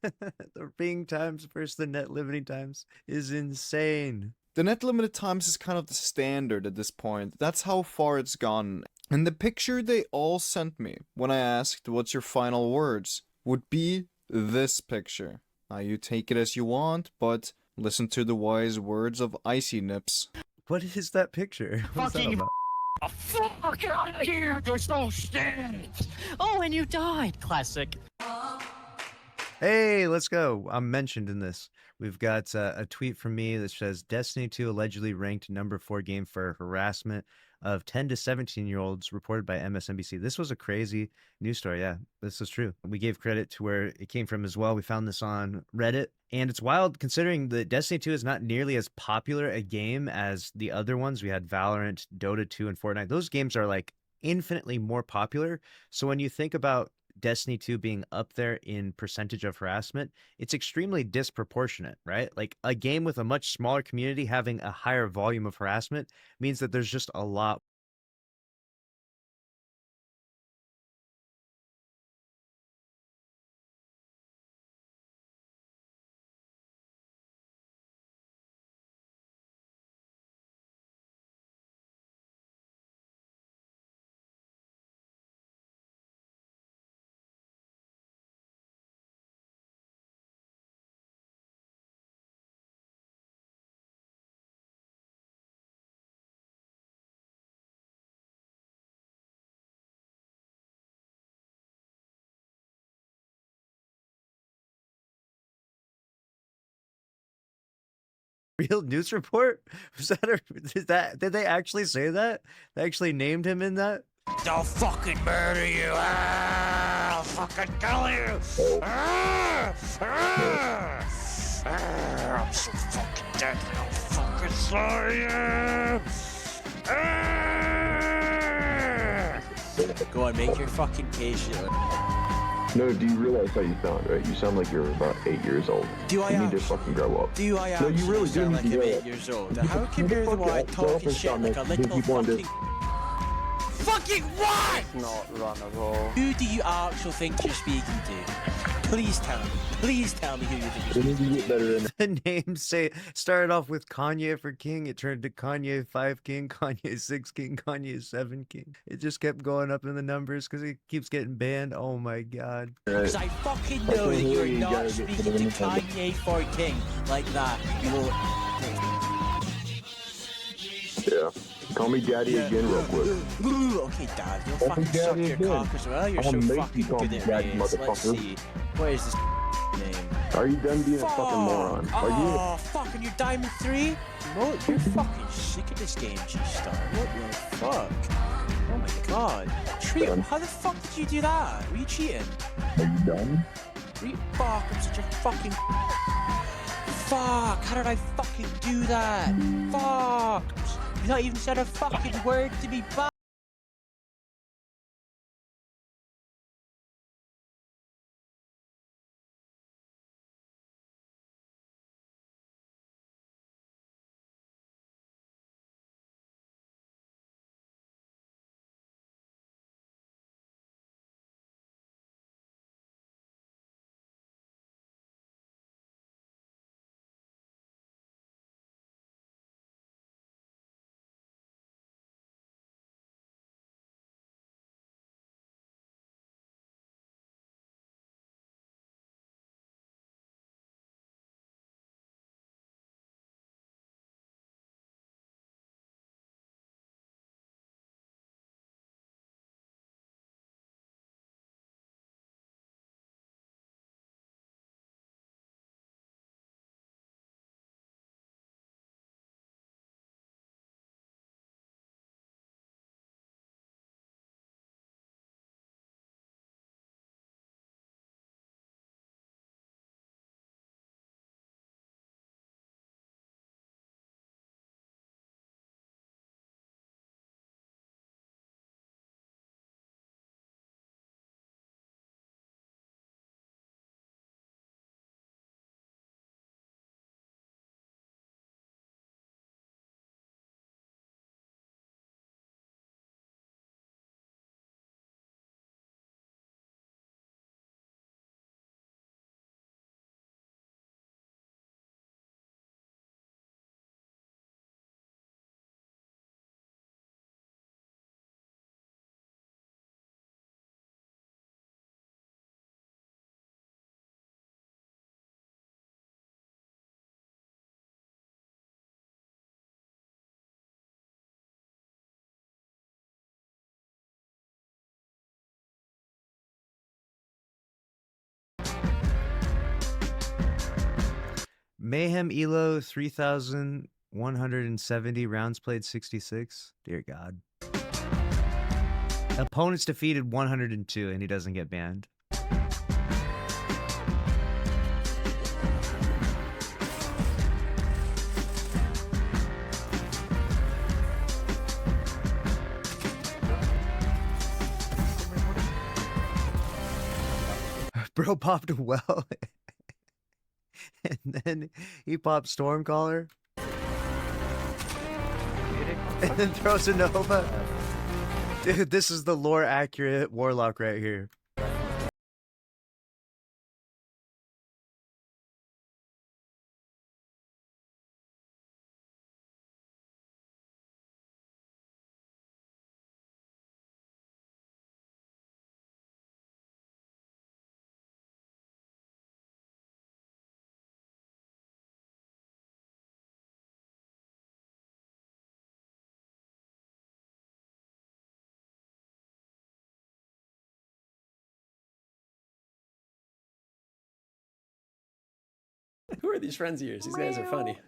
The ring times versus the net limiting times is insane. the net limited times is kind of the standard at this point. That's how far it's gone. And the picture they all sent me when I asked what's your final words would be this picture. Now you take it as you want, but listen to the wise words of Icy Nips. What is that picture? What's that Fucking about? Oh, fuck, get out of here! There's no stairs! Oh, and you died! Classic. Hey, let's go. I'm mentioned in this. We've got a tweet from me that says Destiny 2 allegedly ranked number 4 game for harassment of 10 to 17-year-olds reported by MSNBC. This was a crazy news story. Yeah, this is true. We gave credit to where it came from as well. We found this on Reddit. And it's wild considering that Destiny 2 is not nearly as popular a game as the other ones. We had Valorant, Dota 2, and Fortnite. Those games are like infinitely more popular. So when you think about Destiny 2 being up there in percentage of harassment, it's extremely disproportionate, right? Like a game with a much smaller community having a higher volume of harassment means that there's just a lot. Real news report? Was that did they actually say that? They actually named him in that? I'll fucking murder you! Ah, I'll fucking kill you! Ah, ah, ah, I'm so fucking deadly, I'll fucking slaughter you! Ah! Go on, make your fucking case, you. No, do you realize how you sound, right? You sound like you're about 8 years old. Do I You need to actually? fucking grow up. Do I No, actually you really do sound need like to I'm grow 8 up. years old? Get How the come you're the fuck one out, grow up talking and shit stop like a making little people on this. fucking... Fucking what? Not runnable. Who do you actually think you're speaking to? Please tell me. Please tell me who you think you're You speaking need to get better in The names say started off with Kanye for king, it turned to Kanye 5 king, Kanye 6 king, Kanye 7 king. It just kept going up in the numbers because he keeps getting banned. Oh my god. Because I fucking know that you're You not gotta get speaking to to the point. Kanye for King like that. You will... Yeah. Call me daddy again real quick. Okay, Dad, you'll Call me fucking suck daddy your again. cock as well. You're I'll so make you fucking call good me at daddy, race. Let's motherfucker. see. What is this name? Are you done being a fucking moron? Are you? Oh, fucking your Diamond 3? No, you're fucking sick of this game, G-Star. What the fuck? Oh my god. Treat Done. how the fuck did you do that? Were you cheating? Are you done? Fuck, I'm such a fucking... Fuck, how did I fucking do that? Fuck! You not even said a fucking word to me back. Mayhem Elo 3,170 rounds played 66. Dear God. Opponents defeated 102 and he doesn't get banned. Bro popped a well. And then he popped Stormcaller. And then throws a Nova. Dude, this is the lore accurate Warlock right here. Who are these friends of yours? These guys are funny.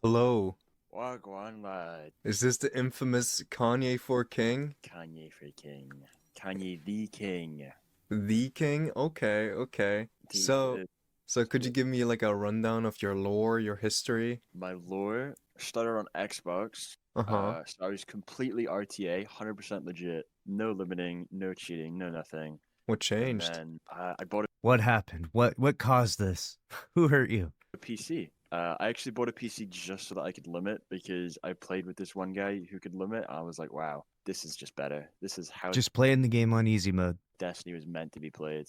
Hello. Wagwan lad. Is this the infamous Kanye for King? Kanye for king. Kanye the king. The King? Okay, okay. So could you give me like a rundown of your lore, your history? My lore started on Xbox. Uh-huh. So I was completely RTA, 100% legit. No limiting, no cheating, no nothing. What changed? And then I bought What happened? What caused this? Who hurt you? a PC. I actually bought a PC just so that I could limit because I played with this one guy who could limit. And I was like, wow, this is just better. This is how Just playing the game on easy mode. Destiny was meant to be played.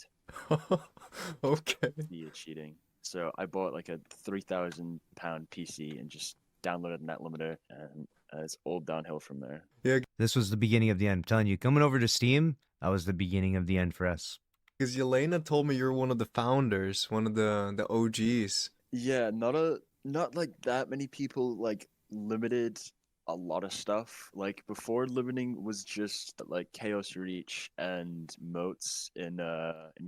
Okay. Via cheating. So I bought like a £3,000 PC and just downloaded Net Limiter, and it's all downhill from there. Yeah, This was the beginning of the end. I'm telling you, coming over to Steam, that was the beginning of the end for us. because Yelena told me you're one of the founders, one of the OGs. Yeah, not like that many people like limited a lot of stuff. Like before, limiting was just like Chaos Reach and moats in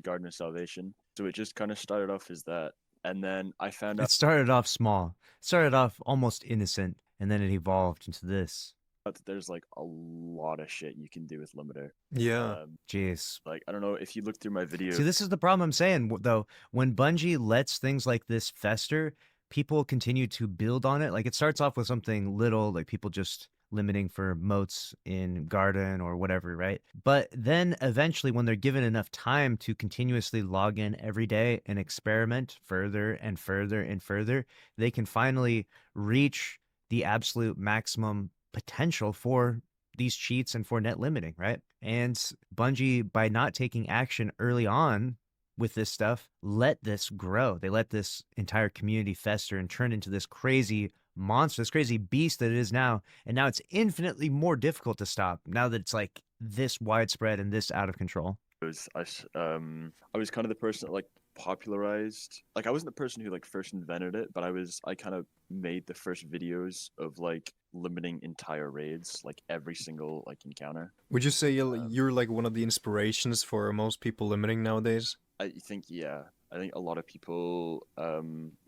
Garden of Salvation. So it just kind of started off as that, and then I found It out started off small. It started off almost innocent, and then it evolved into this. that there's like a lot of shit you can do with limiter. Yeah. Jeez. Like I don't know if you look through my video. See, this is the problem I'm saying, though. When Bungie lets things like this fester, people continue to build on it. Like, it starts off with something little, like people just limiting for moats in Garden or whatever, right? But then eventually, when they're given enough time to continuously log in every day and experiment further and further and further, they can finally reach the absolute maximum potential for these cheats and for net limiting, right? And Bungie, by not taking action early on with this stuff, let this grow. They let this entire community fester and turn into this crazy monster, this crazy beast that it is now. And now it's infinitely more difficult to stop now that it's like this widespread and this out of control. I was kind of the person that like popularized, like I wasn't the person who like first invented it, but I kind of made the first videos of like limiting entire raids, like every single like encounter. Would you say you're like one of the inspirations for most people limiting nowadays? I think I think a lot of people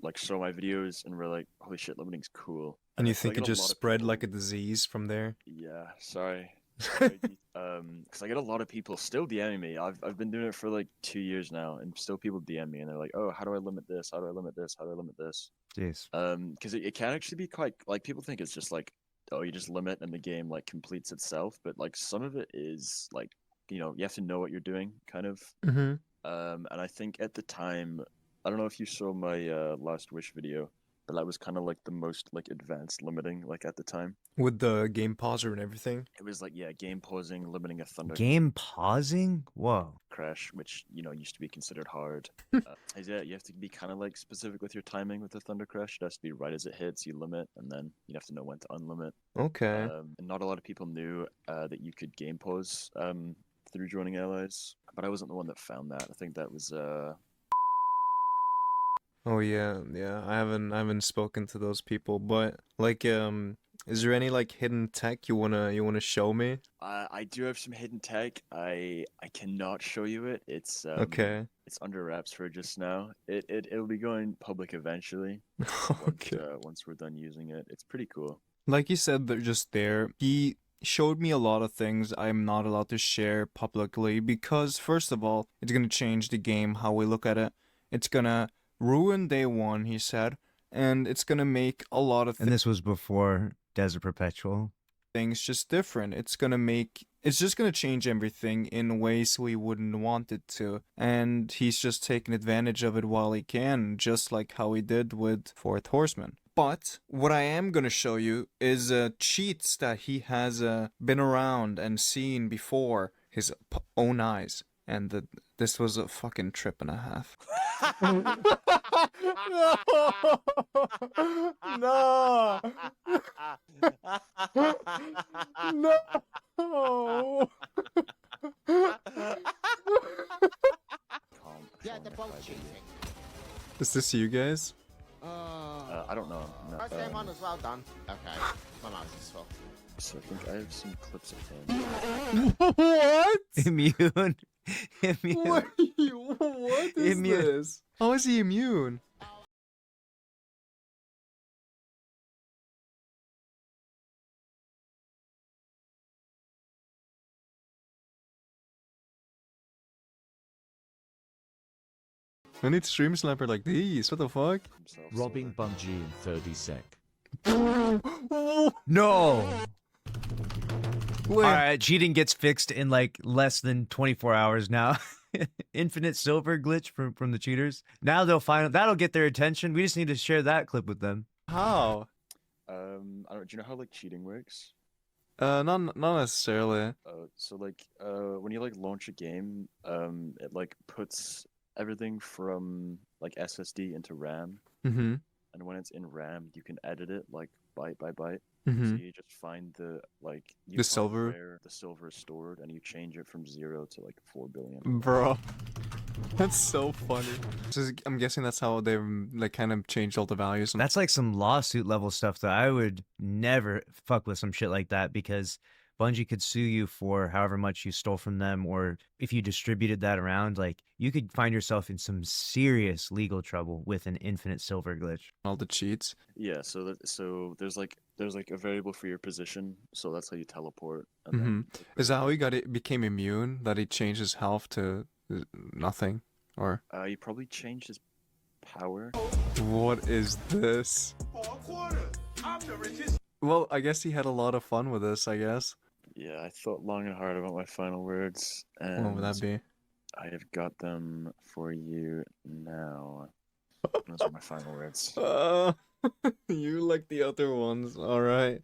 like saw my videos and were like, holy shit, limiting's cool. And you I think get it a just lot of spread people- like a disease from there? Yeah, sorry. Because I get a lot of people still DMing me. I've been doing it for like 2 years now, and still people DM me, and they're like, "Oh, how do I limit this? How do I limit this? How do I limit this?" Jeez. Because it can actually be quite like people think it's just like, oh, you just limit and the game like completes itself, but like some of it is like, you have to know what you're doing, kind of. Mm-hmm. And I think at the time, I don't know if you saw my Last Wish video, but that was kind of like the most like advanced limiting like at the time. With the game pauser and everything? It was like, yeah, game pausing, limiting a thunder Game pausing? Whoa. crash, which used to be considered hard. Yeah, you have to be kind of like specific with your timing with the thunder crash. It has to be right as it hits, you limit, and then you have to know when to unlimit. Okay. And not a lot of people knew that you could game pause through joining allies, but I wasn't the one that found that. I think that was Oh yeah, yeah. I haven't spoken to those people, but like Is there any like hidden tech you wanna show me? I do have some hidden tech. I cannot show you it. Okay. It's under wraps for just now. It'll be going public eventually. Okay. Once we're done using it. It's pretty cool. Like you said, they're just there. He showed me a lot of things I'm not allowed to share publicly because, first of all, it's gonna change the game, how we look at it. It's gonna ruin day one, he said, and it's gonna make a lot of And this was before Desert Perpetual. things just different. It's just gonna change everything in ways we wouldn't want it to. And he's just taking advantage of it while he can, just like how he did with Fourth Horseman. But what I am gonna show you is cheats that he has been around and seen before his own eyes. And this was a fucking trip and a half. No! No! No! Yeah, the boat cheating. Is this you guys? I don't know. No, First game on is well done. Okay, my mouse is full. so I think I have some clips of him. What? Immune. Immune. What is Immune. this? How is he immune? I need stream sniper like these. What the fuck? Himself, Robbing Bungie in 30 sec. No. Wait. All right, cheating gets fixed in like less than 24 hours now. Infinite silver glitch from the cheaters. Now that'll get their attention. We just need to share that clip with them. How? I don't. Do you know how like cheating works? Not necessarily. So like when you like launch a game, it like puts everything from like SSD into RAM, Mm-hmm. and when it's in RAM, you can edit it like byte by byte. Mm-hmm. So you just find the like you The find silver? where the silver is stored, and you change it from 0 to like 4 billion. Bro. That's so funny. I'm guessing that's how they like kind of changed all the values. That's like some lawsuit level stuff that I would never fuck with some shit like that because Bungie could sue you for however much you stole from them, or if you distributed that around, like you could find yourself in some serious legal trouble with an infinite silver glitch. all the cheats. Yeah, so there's like a variable for your position, so that's how you teleport. And then, Is that how he became immune? That he changed his health to nothing? Or he probably changed his power. what is this? Well, I guess he had a lot of fun with this, I guess. Yeah, I thought long and hard about my final words, and What would that be? I have got them for you now. Those are my final words. You like the other ones, alright.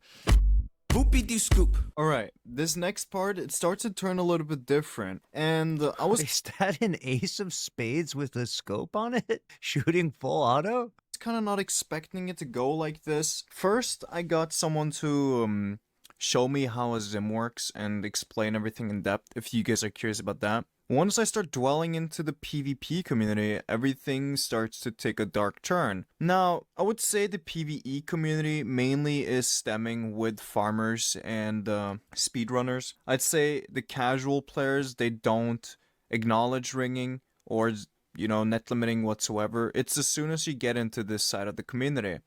Scoop. Alright, this next part, it starts to turn a little bit different. And I was Is that an ace of spades with a scope on it? Shooting full auto? kind of not expecting it to go like this. First, I got someone to show me how a Zim works and explain everything in depth if you guys are curious about that. Once I start dwelling into the PvP community, everything starts to take a dark turn. Now, I would say the PvE community mainly is stemming with farmers and speedrunners. I'd say the casual players, they don't acknowledge ringing or net limiting whatsoever. It's as soon as you get into this side of the community.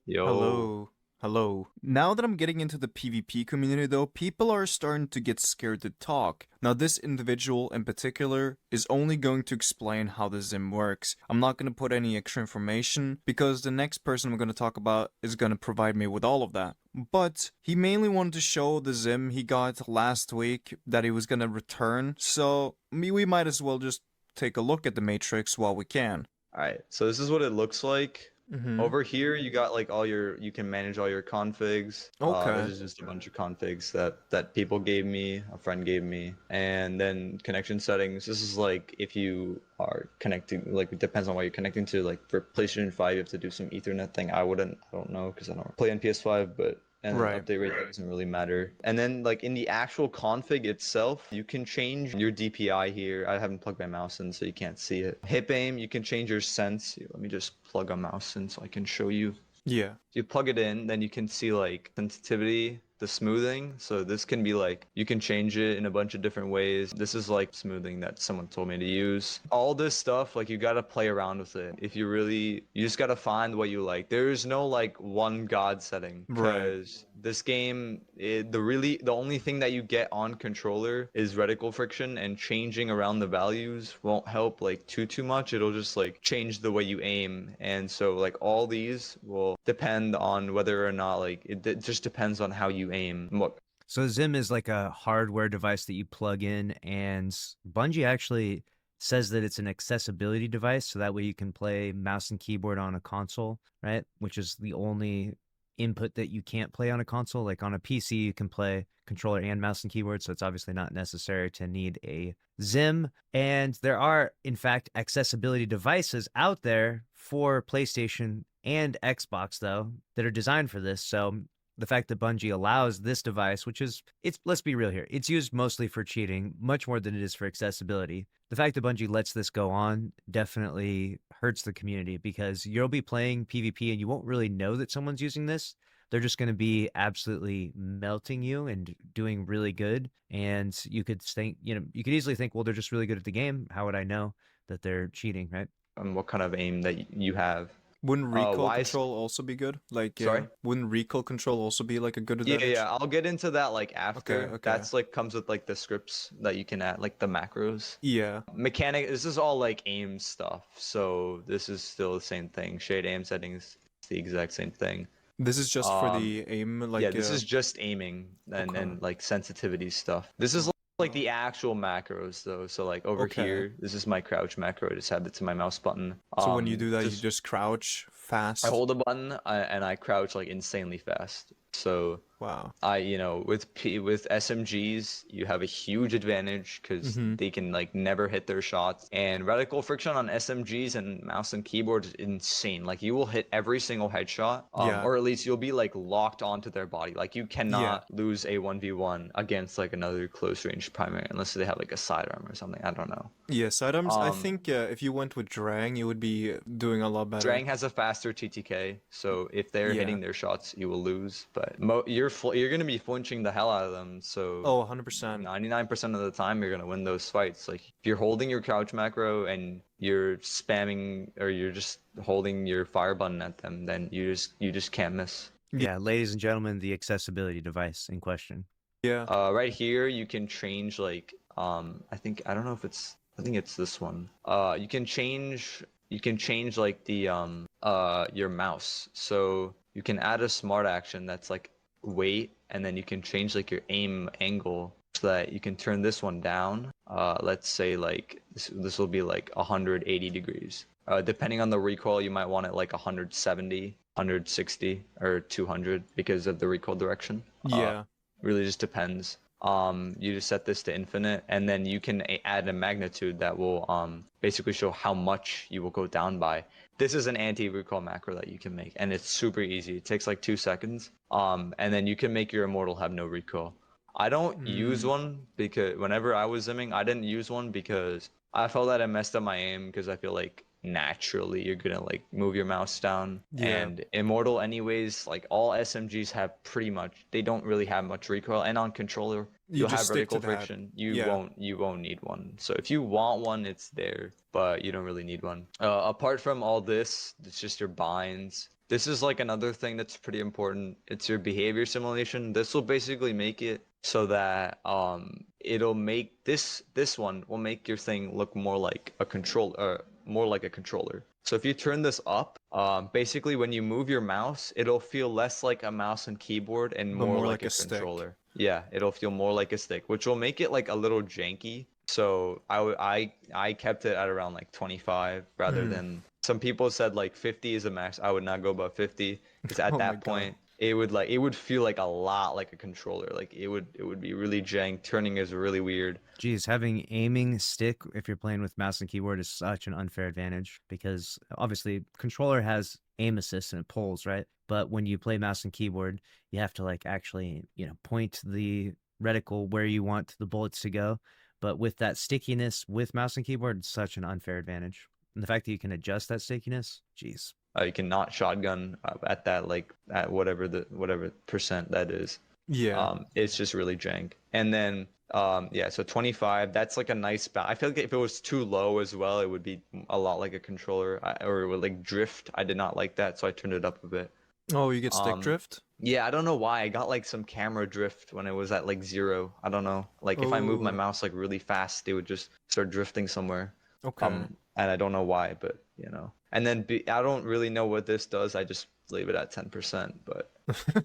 Yo. Hello. Now that I'm getting into the PvP community though, people are starting to get scared to talk. Now this individual in particular is only going to explain how the Zim works. I'm not going to put any extra information because the next person I'm going to talk about is going to provide me with all of that. But he mainly wanted to show the Zim he got last week that he was going to return, so we might as well just take a look at the matrix while we can. Alright, so this is what it looks like. Mm-hmm. Over here, you got like you can manage all your configs. Okay. This is just a bunch of configs that people gave me, a friend gave me. And then connection settings. This is like if you are connecting, like it depends on what you're connecting to. Like for PlayStation 5, you have to do some Ethernet thing. I don't know because I don't play on PS5, but and Right. update rate doesn't really matter. And then like in the actual config itself, you can change your DPI here. I haven't plugged my mouse in, so you can't see it. Hip aim, you can change your sense. Here, let me just plug a mouse in so I can show you. Yeah. You plug it in, then you can see like sensitivity, the smoothing. So this can be like, you can change it in a bunch of different ways. This is like smoothing that someone told me to use. All this stuff, like you gotta play around with it. If you really, you just gotta find what you like. There's no like one god setting, Right. because this game, the only thing that you get on controller is reticle friction, and changing around the values won't help like too much. It'll just like change the way you aim. And so like all these will depend on whether or not like it just depends on how you aim. So Zim is like a hardware device that you plug in, and Bungie actually says that it's an accessibility device, so that way you can play mouse and keyboard on a console, right? Which is the only input that you can't play on a console. Like on a PC, you can play controller and mouse and keyboard, so it's obviously not necessary to need a Zim. And there are, in fact, accessibility devices out there for PlayStation and Xbox, though, that are designed for this. So the fact that Bungie allows this device, which is, it's, let's be real here, it's used mostly for cheating, much more than it is for accessibility. The fact that Bungie lets this go on definitely hurts the community, because you'll be playing PvP and you won't really know that someone's using this. They're just going to be absolutely melting you and doing really good. And you could think, you could easily think, well, they're just really good at the game. How would I know that they're cheating, right? And what kind of aim that you have. Wouldn't recoil control also be good? Like, sorry? Wouldn't recoil control also be like a good advantage? Yeah, I'll get into that like after. Okay. That's like comes with like the scripts that you can add, like the macros. Yeah. Mechanic, this is all like aim stuff. So this is still the same thing. Shade aim settings, it's the exact same thing. This is just for the aim, like yeah, this is just aiming and like sensitivity stuff. This is like the actual macros though. So like over here, this is my crouch macro. I just have it to my mouse button. So when you do that, you just crouch fast. I hold a button and I crouch like insanely fast. So wow. With SMGs, you have a huge advantage because they can like never hit their shots. And reticle friction on SMGs and mouse and keyboard is insane. Like you will hit every single headshot, or at least you'll be like locked onto their body. Like you cannot lose a 1v1 against like another close range primary unless they have like a sidearm or something. I don't know. Yeah, sidearms. I think if you went with Drang, you would be doing a lot better. Drang has a faster TTK, so if they're hitting their shots, you will lose. But you're gonna be flinching the hell out of them. So 100%. 99% of the time, you're gonna win those fights. Like if you're holding your crouch macro and you're spamming or you're just holding your fire button at them, then you just can't miss. Yeah, ladies and gentlemen, the accessibility device in question. Yeah. Right here you can change like I think it's this one. You can change like the your mouse. So you can add a smart action that's like wait, and then you can change like your aim angle so that you can turn this one down. Let's say like this will be like 180 degrees. Depending on the recoil, you might want it like 170, 160, or 200 because of the recoil direction. Yeah. Really just depends. You just set this to infinite, and then you can add a magnitude that will basically show how much you will go down by. This is an anti-recoil macro that you can make, and it's super easy. It takes like 2 seconds. And then you can make your immortal have no recoil. I don't use one because whenever I was zimming, I didn't use one because I felt that I messed up my aim, because I feel like naturally you're gonna like move your mouse down. And immortal anyways, like all SMGs have pretty much, they don't really have much recoil, and on controller you'll have vertical friction. You won't need one. So if you want one, it's there, but you don't really need one. Apart from all this, it's just your binds. This is like another thing that's pretty important. It's your behavior simulation. This will basically make it so that it'll make this one will make your thing look more like a controller. So if you turn this up, basically when you move your mouse, it'll feel less like a mouse and keyboard and more like a controller. Yeah, it'll feel more like a stick, which will make it like a little janky. So I kept it at around like 25 rather than, some people said like 50 is a max. I would not go above 50 because at that point it would feel like a lot like a controller. Like it would be really jank. Turning is really weird. Geez, having aiming stick if you're playing with mouse and keyboard is such an unfair advantage, because obviously controller has aim assist and it pulls, right? But when you play mouse and keyboard, you have to like actually, point the reticle where you want the bullets to go. But with that stickiness with mouse and keyboard, it's such an unfair advantage. And the fact that you can adjust that stickiness, geez. You cannot shotgun at that like at whatever percent that is. Yeah. It's just really jank. And then yeah, so 25, that's like a nice balance. I feel like if it was too low as well, it would be a lot like a controller, or it would like drift. I did not like that, so I turned it up a bit. Oh, you get stick drift? Yeah, I don't know why. I got like some camera drift when it was at like 0. I don't know. Like if I move my mouse like really fast, it would just start drifting somewhere. Okay. And I don't know why, but you know. And then I don't really know what this does. I just leave it at 10%, but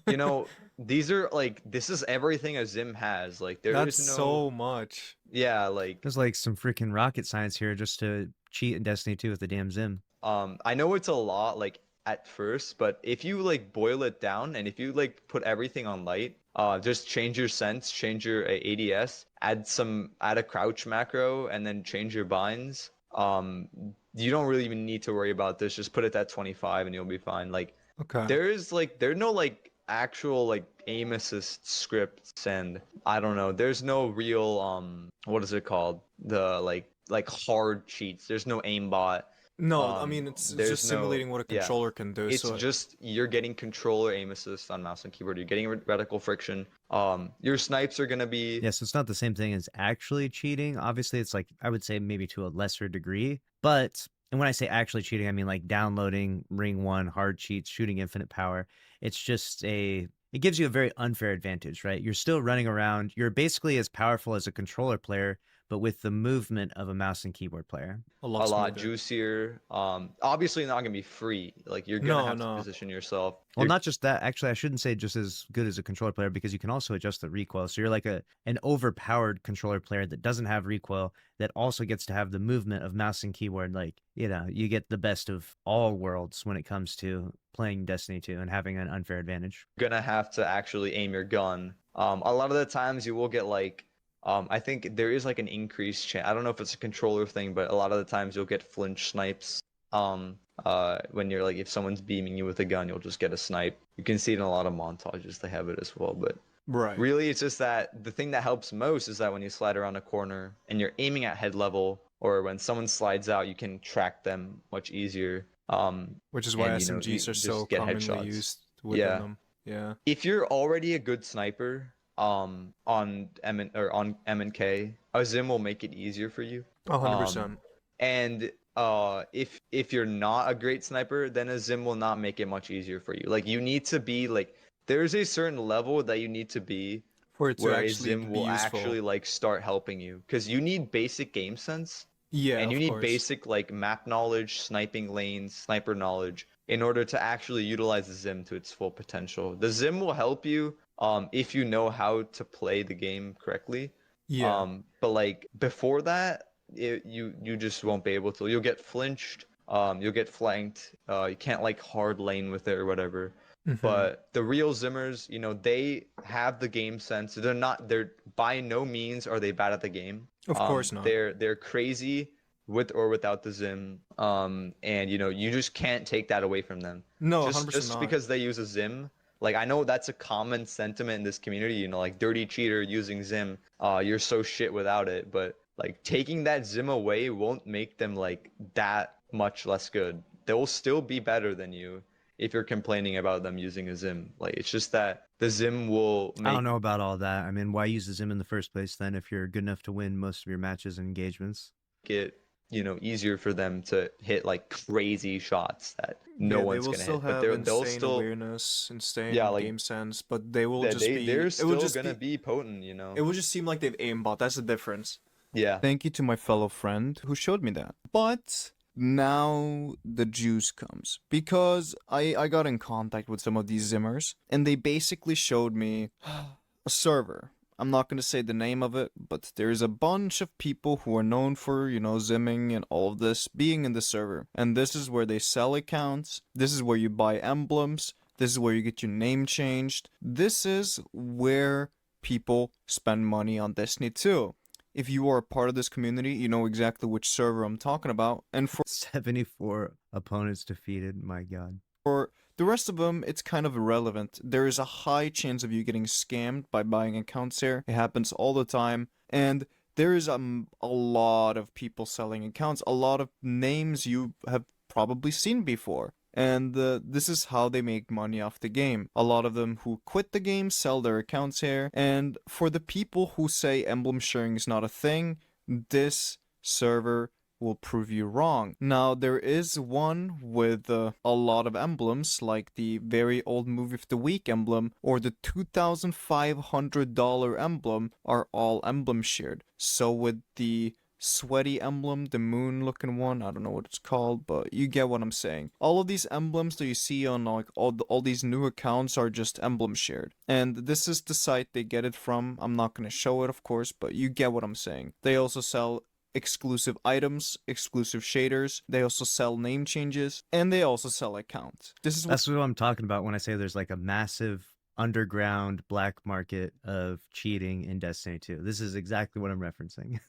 you know, these are like, this is everything a Zim has. Like there That's is no so much. Yeah, like There's like some freaking rocket science here just to cheat in Destiny 2 with the damn Zim. I know it's a lot like at first, but if you like boil it down and if you like put everything on light, just change your sense, change your ADS, add a crouch macro, and then change your binds. You don't really even need to worry about this. Just put it at 25 and you'll be fine. Like Okay. there's no like actual like aim assist scripts, and I don't know. There's no real what is it called? The like hard cheats. There's no aimbot. No, I mean it's just simulating what a controller can do. It's just you're getting controller aim assist on mouse and keyboard. You're getting reticle friction. Your snipes are gonna be Yeah, so it's not the same thing as actually cheating. Obviously, it's like I would say maybe to a lesser degree. But and when I say actually cheating, I mean like downloading Ring 1 hard cheats, shooting infinite power. It's just it gives you a very unfair advantage, right? You're still running around. You're basically as powerful as a controller player, but with the movement of a mouse and keyboard player. a lot juicier. Obviously not gonna be free. Like you're gonna have to position yourself. Well, not just that. Actually, I shouldn't say just as good as a controller player, because you can also adjust the recoil. So you're like an overpowered controller player that doesn't have recoil, that also gets to have the movement of mouse and keyboard. Like, you know, you get the best of all worlds when it comes to playing Destiny 2 and having an unfair advantage. You're gonna have to actually aim your gun. A lot of the times you will get like I think there is like an increased chance. I don't know if it's a controller thing, but a lot of the times you'll get flinch snipes. When you're like, if someone's beaming you with a gun, you'll just get a snipe. You can see it in a lot of montages. They have it as well, but really, it's just that the thing that helps most is that when you slide around a corner and you're aiming at head level, or when someone slides out, you can track them much easier. Which is why SMGs are so commonly used within them. Yeah. If you're already a good sniper, on M and K, a Zim will make it easier for you. 100%. And if you're not a great sniper, then a Zim will not make it much easier for you. Like you need to be like, there's a certain level that you need to be for it to where actually a Zim will useful. actually like start helping you, because you need basic game sense. Yeah, and you need basic like map knowledge, sniping lanes, sniper knowledge in order to actually utilize the Zim to its full potential. The Zim will help you if you know how to play the game correctly. Yeah. But like before that, you just won't be able to. You'll get flinched. You'll get flanked. You can't like hard lane with it or whatever. But the real Zimmers, you know, they have the game sense. They're by no means are they bad at the game. Of course not. They're crazy with or without the Zim. And you know, you just can't take that away from them. No, just 100% just not. because they use a Zim. Like I know that's a common sentiment in this community, you know, like dirty cheater using Zim. You're so shit without it, but like taking that Zim away won't make them like that much less good. They'll still be better than you if you're complaining about them using a Zim. Like it's just that the Zim will I don't know about all that. I mean, why use the Zim in the first place then if you're good enough to win most of your matches and engagements? Get, you know, easier for them to hit like crazy shots that no one's gonna hit. But they'll still awareness, insane like, game sense, but they will they're still gonna be potent, you know. It will just seem like they've aimbot. That's the difference. Yeah. Thank you to my fellow friend who showed me that. But now the juice comes, because I got in contact with some of these Zimmers and they basically showed me a server. I'm not going to say the name of it, but there's a bunch of people who are known for, you know, Zimming and all of this being in the server. And this is where they sell accounts. This is where you buy emblems. This is where you get your name changed. This is where people spend money on Destiny 2. If you are a part of this community, you know exactly which server I'm talking about. And for 74 opponents defeated, my god. For the rest of them, it's kind of irrelevant. There is a high chance of you getting scammed by buying accounts here. It happens all the time. And there is a lot of people selling accounts. A lot of names you have probably seen before. And this is how they make money off the game. A lot of them who quit the game sell their accounts here. And for the people who say emblem sharing is not a thing, this server will prove you wrong. Now, there is one with a lot of emblems, like the very old Movie of the Week emblem or the $2,500 emblem are all emblem shared. So with the sweaty emblem, the moon looking one, I don't know what it's called, but you get what I'm saying. All of these emblems that you see on like all these new accounts are just emblem shared. And this is the site they get it from. I'm not going to show it, of course, but you get what I'm saying. They also sell exclusive items, exclusive shaders. They also sell name changes, and they also sell accounts. That's what I'm talking about when I say there's like a massive underground black market of cheating in Destiny 2. This is exactly what I'm referencing.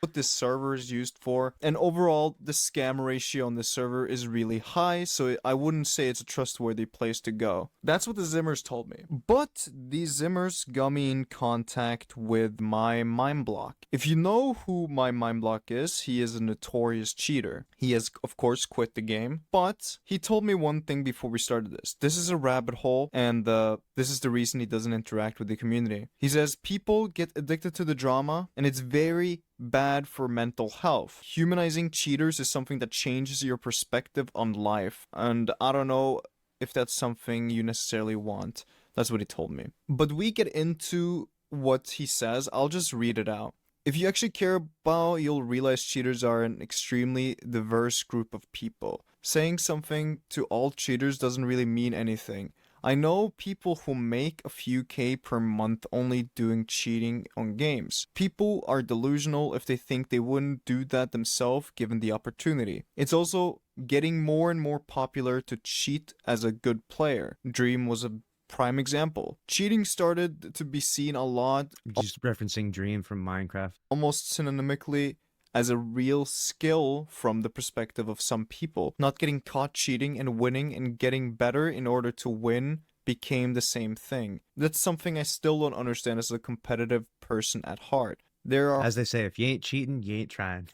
What this server is used for, and overall the scam ratio on this server is really high, so I wouldn't say it's a trustworthy place to go. That's what the Zimmers told me. But these Zimmers got me in contact with my Mindblock. If you know who my Mindblock is, he is a notorious cheater. He has of course quit the game, but he told me one thing before we started this. This is a rabbit hole, and this is the reason he doesn't interact with the community. He says people get addicted to the drama, and it's very bad for mental health. Humanizing cheaters is something that changes your perspective on life, and I don't know if that's something you necessarily want. That's what he told me. But we get into what he says. I'll just read it out. If you actually care about, you'll realize cheaters are an extremely diverse group of people. Saying something to all cheaters doesn't really mean anything. I know people who make a few K per month only doing cheating on games. People are delusional if they think they wouldn't do that themselves given the opportunity. It's also getting more and more popular to cheat as a good player. Dream was a prime example. Cheating started to be seen a lot. Just referencing Dream from Minecraft. Almost synonymically as a real skill from the perspective of some people. Not getting caught cheating and winning and getting better in order to win became the same thing. That's something I still don't understand as a competitive person at heart. There are, as they say, if you ain't cheating, you ain't trying.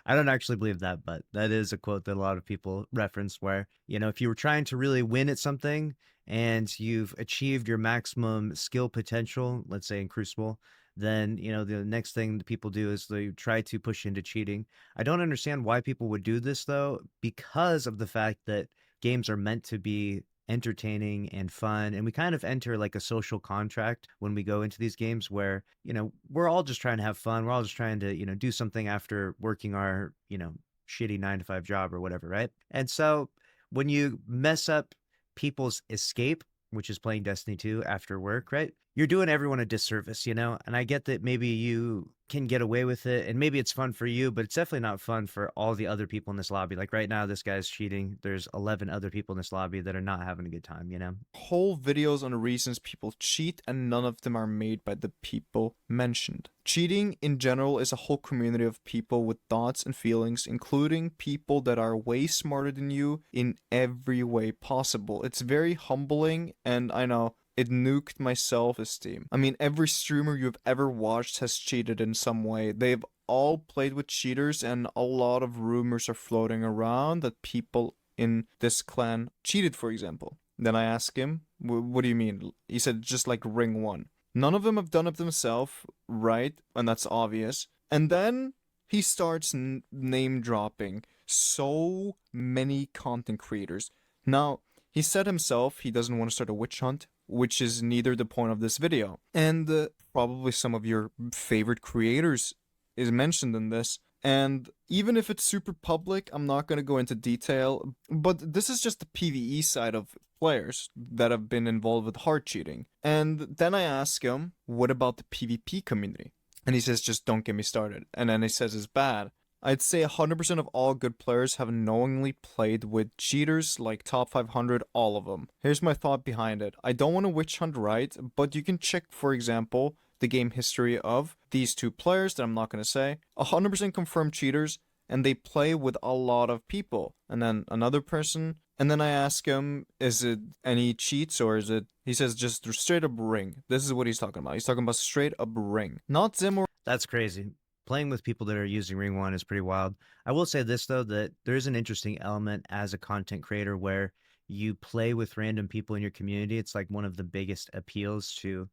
I don't actually believe that, but that is a quote that a lot of people reference where, you know, if you were trying to really win at something and you've achieved your maximum skill potential, let's say in Crucible, then, you know, the next thing that people do is they try to push into cheating. I don't understand why people would do this, though, because of the fact that games are meant to be entertaining and fun, and we kind of enter like a social contract when we go into these games where, you know, we're all just trying to have fun. We're all just trying to, you know, do something after working our, you know, shitty 9-to-5 job or whatever, right? And so when you mess up people's escape, which is playing Destiny 2 after work, right? You're doing everyone a disservice, you know? And I get that maybe you can get away with it and maybe it's fun for you, but it's definitely not fun for all the other people in this lobby. Like right now, this guy's cheating. There's 11 other people in this lobby that are not having a good time, you know? whole videos on the reasons people cheat, and none of them are made by the people mentioned. Cheating in general is a whole community of people with thoughts and feelings, including people that are way smarter than you in every way possible. It's very humbling, and I know it nuked my self-esteem. I mean, every streamer you've ever watched has cheated in some way. They've all played with cheaters, and a lot of rumors are floating around that people in this clan cheated, for example. Then I asked him, what do you mean? He said, just like Ring 1. None of them have done it themselves, right? And that's obvious. And then he starts name dropping so many content creators. Now, he said himself he doesn't want to start a witch hunt, which is neither the point of this video. And probably some of your favorite creators is mentioned in this. And even if it's super public, I'm not going to go into detail, but this is just the PvE side of players that have been involved with hard cheating. And then I ask him, what about the PvP community? And he says, just don't get me started. And then he says it's bad. I'd say 100% of all good players have knowingly played with cheaters, like top 500, all of them. Here's my thought behind it. I don't want to witch hunt, right? But you can check, for example, the game history of these two players that I'm not going to say. 100% confirmed cheaters, and they play with a lot of people. And then another person, and then I ask him, is it any cheats or is it... He says just straight up ring. This is what he's talking about. He's talking about straight up ring. Not Zim or... That's crazy. playing with people that are using Ring One is pretty wild. I will say this though, that there is an interesting element as a content creator where you play with random people in your community. It's like one of the biggest appeals to,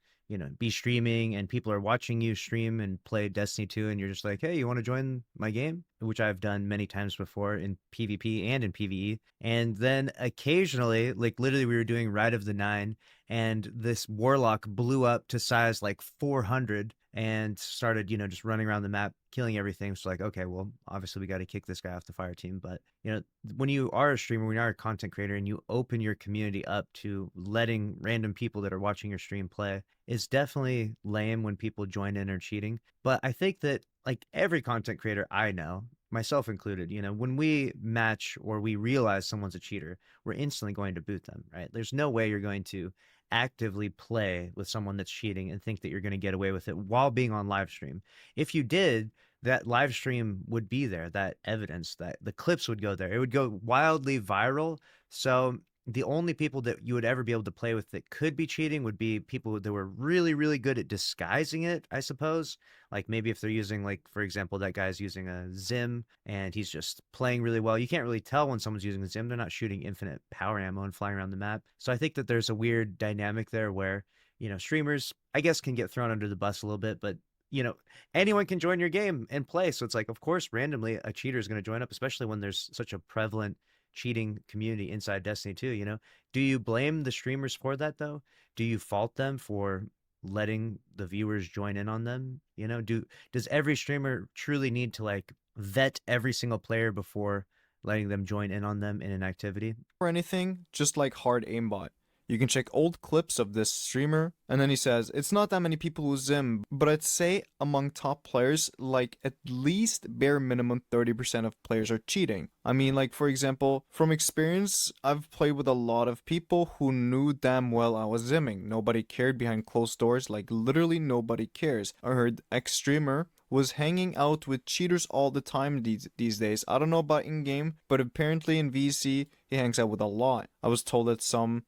be streaming and people are watching you stream and play Destiny 2 and you're just like, hey, you want to join my game? Which I've done many times before in PvP and in PvE. And then occasionally, like literally we were doing Ride of the Nine and this warlock blew up to size like 400 and started, just running around the map, killing everything. So like, okay, well, obviously we got to kick this guy off the fire team. But, when you are a streamer, when you are a content creator and you open your community up to letting random people that are watching your stream play, it's definitely lame when people join in or cheating. But I think that like every content creator I know, myself included, when we match or we realize someone's a cheater, we're instantly going to boot them, right? There's no way you're going to actively play with someone that's cheating and think that you're going to get away with it while being on live stream. If you did, that live stream would be there, that evidence, that the clips would go there. It would go wildly viral. So the only people that you would ever be able to play with that could be cheating would be people that were really, really good at disguising it, I suppose. Like maybe if they're using, like, for example, that guy's using a Zim and he's just playing really well. You can't really tell when someone's using a Zim. They're not shooting infinite power ammo and flying around the map. So I think that there's a weird dynamic there where, streamers, I guess, can get thrown under the bus a little bit, but anyone can join your game and play. So it's like, of course, randomly a cheater is going to join up, especially when there's such a prevalent cheating community inside Destiny 2, Do you blame the streamers for that though? Do you fault them for letting the viewers join in on them? Does every streamer truly need to like vet every single player before letting them join in on them in an activity? Or anything, just like hard aimbot. You can check old clips of this streamer, and then he says, it's not that many people who Zim, but I'd say among top players, like at least bare minimum 30% of players are cheating. I mean, like for example, from experience, I've played with a lot of people who knew damn well I was Zimming. Nobody cared behind closed doors, like literally nobody cares. I heard ex-streamer was hanging out with cheaters all the time these days. I don't know about in-game, but apparently in VC, he hangs out with a lot. I was told that some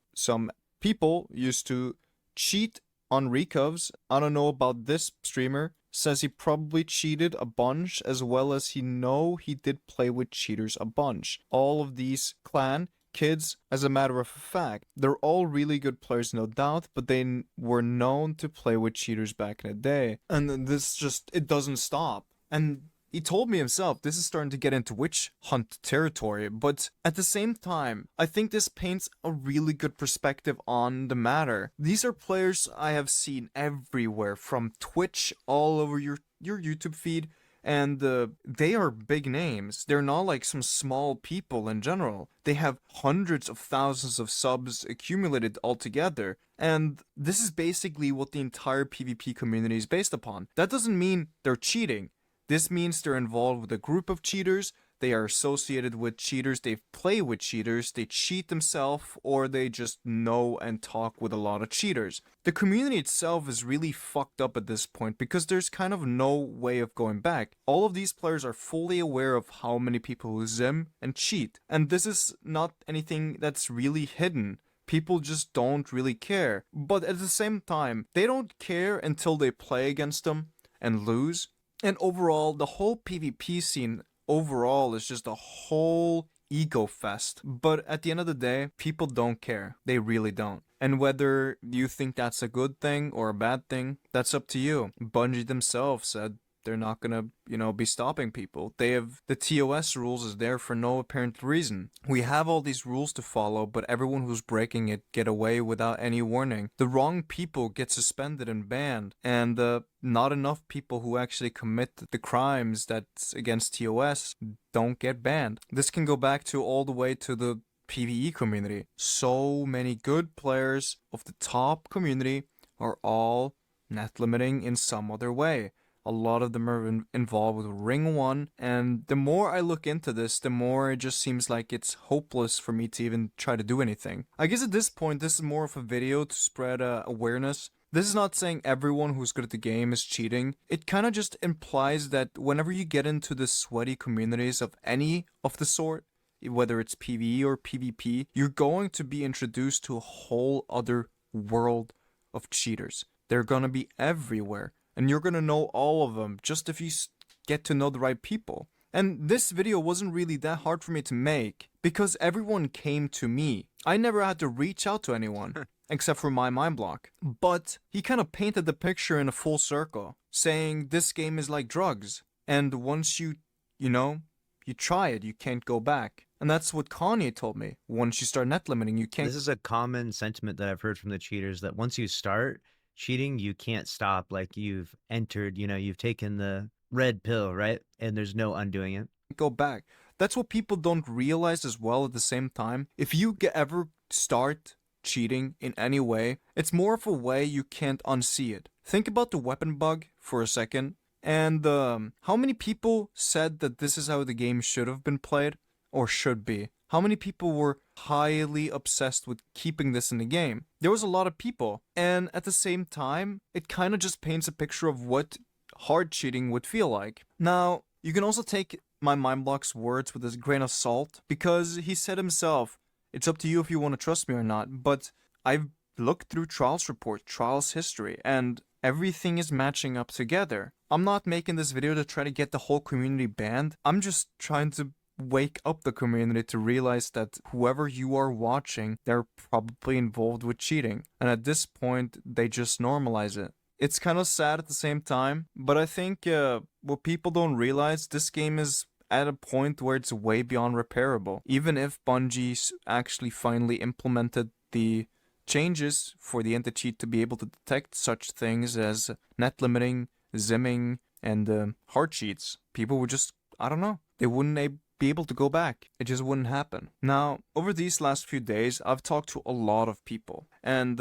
people used to cheat on recovs. I don't know about this streamer. Says he probably cheated a bunch, as well as he did play with cheaters a bunch. All of these clan kids, as a matter of fact, they're all really good players, no doubt, but they were known to play with cheaters back in the day. And it doesn't stop. And he told me himself, this is starting to get into witch hunt territory, but at the same time, I think this paints a really good perspective on the matter. These are players I have seen everywhere, from Twitch all over your YouTube feed, and they are big names. They're not like some small people in general. They have hundreds of thousands of subs accumulated altogether. And this is basically what the entire PvP community is based upon. That doesn't mean they're cheating. This means they're involved with a group of cheaters, they are associated with cheaters, they play with cheaters, they cheat themselves, or they just know and talk with a lot of cheaters. The community itself is really fucked up at this point because there's kind of no way of going back. All of these players are fully aware of how many people who Zim and cheat, and this is not anything that's really hidden. People just don't really care. But at the same time, they don't care until they play against them and lose. And overall, the whole PvP scene overall is just a whole ego fest. But at the end of the day, people don't care. They really don't. And whether you think that's a good thing or a bad thing, that's up to you. Bungie themselves said they're not gonna, be stopping people. They have the TOS rules is there for no apparent reason. We have all these rules to follow, but everyone who's breaking it get away without any warning. The wrong people get suspended and banned, and not enough people who actually commit the crimes that's against TOS don't get banned. This can go back to all the way to the PvE community. So many good players of the top community are all net limiting in some other way. A lot of them are involved with Ring 1, and the more I look into this, the more it just seems like it's hopeless for me to even try to do anything. I guess at this point, this is more of a video to spread awareness. This is not saying everyone who's good at the game is cheating. It kind of just implies that whenever you get into the sweaty communities of any of the sort, whether it's PvE or PvP, you're going to be introduced to a whole other world of cheaters. They're going to be everywhere. And you're going to know all of them just if you get to know the right people. And this video wasn't really that hard for me to make because everyone came to me. I never had to reach out to anyone except for my mind block. But he kind of painted the picture in a full circle, saying this game is like drugs. And once you try it, you can't go back. And that's what Kanye told me. Once you start net limiting, you can't. This is a common sentiment that I've heard from the cheaters, that once you start cheating, you can't stop. Like you've entered, you've taken the red pill, right? And there's no undoing it. Go back. That's what people don't realize as well at the same time. If you ever start cheating in any way, it's more of a way you can't unsee it. Think about the weapon bug for a second. And how many people said that this is how the game should have been played, or should be? How many people were highly obsessed with keeping this in the game? There was a lot of people. And at the same time, it kind of just paints a picture of what hard cheating would feel like. Now, you can also take my Mindblock's words with a grain of salt, because he said himself, it's up to you if you want to trust me or not, but I've looked through Trials report, Trials history, and everything is matching up together. I'm not making this video to try to get the whole community banned. I'm just trying to wake up the community to realize that whoever you are watching, they're probably involved with cheating. And at this point, they just normalize it. It's kind of sad at the same time, but I think what people don't realize, this game is at a point where it's way beyond repairable. Even if Bungie actually finally implemented the changes for the anti-cheat to be able to detect such things as net limiting, zimming, and hard cheats, people would just, I don't know, they wouldn't be able to go back. It just wouldn't happen. Now, over these last few days, I've talked to a lot of people, and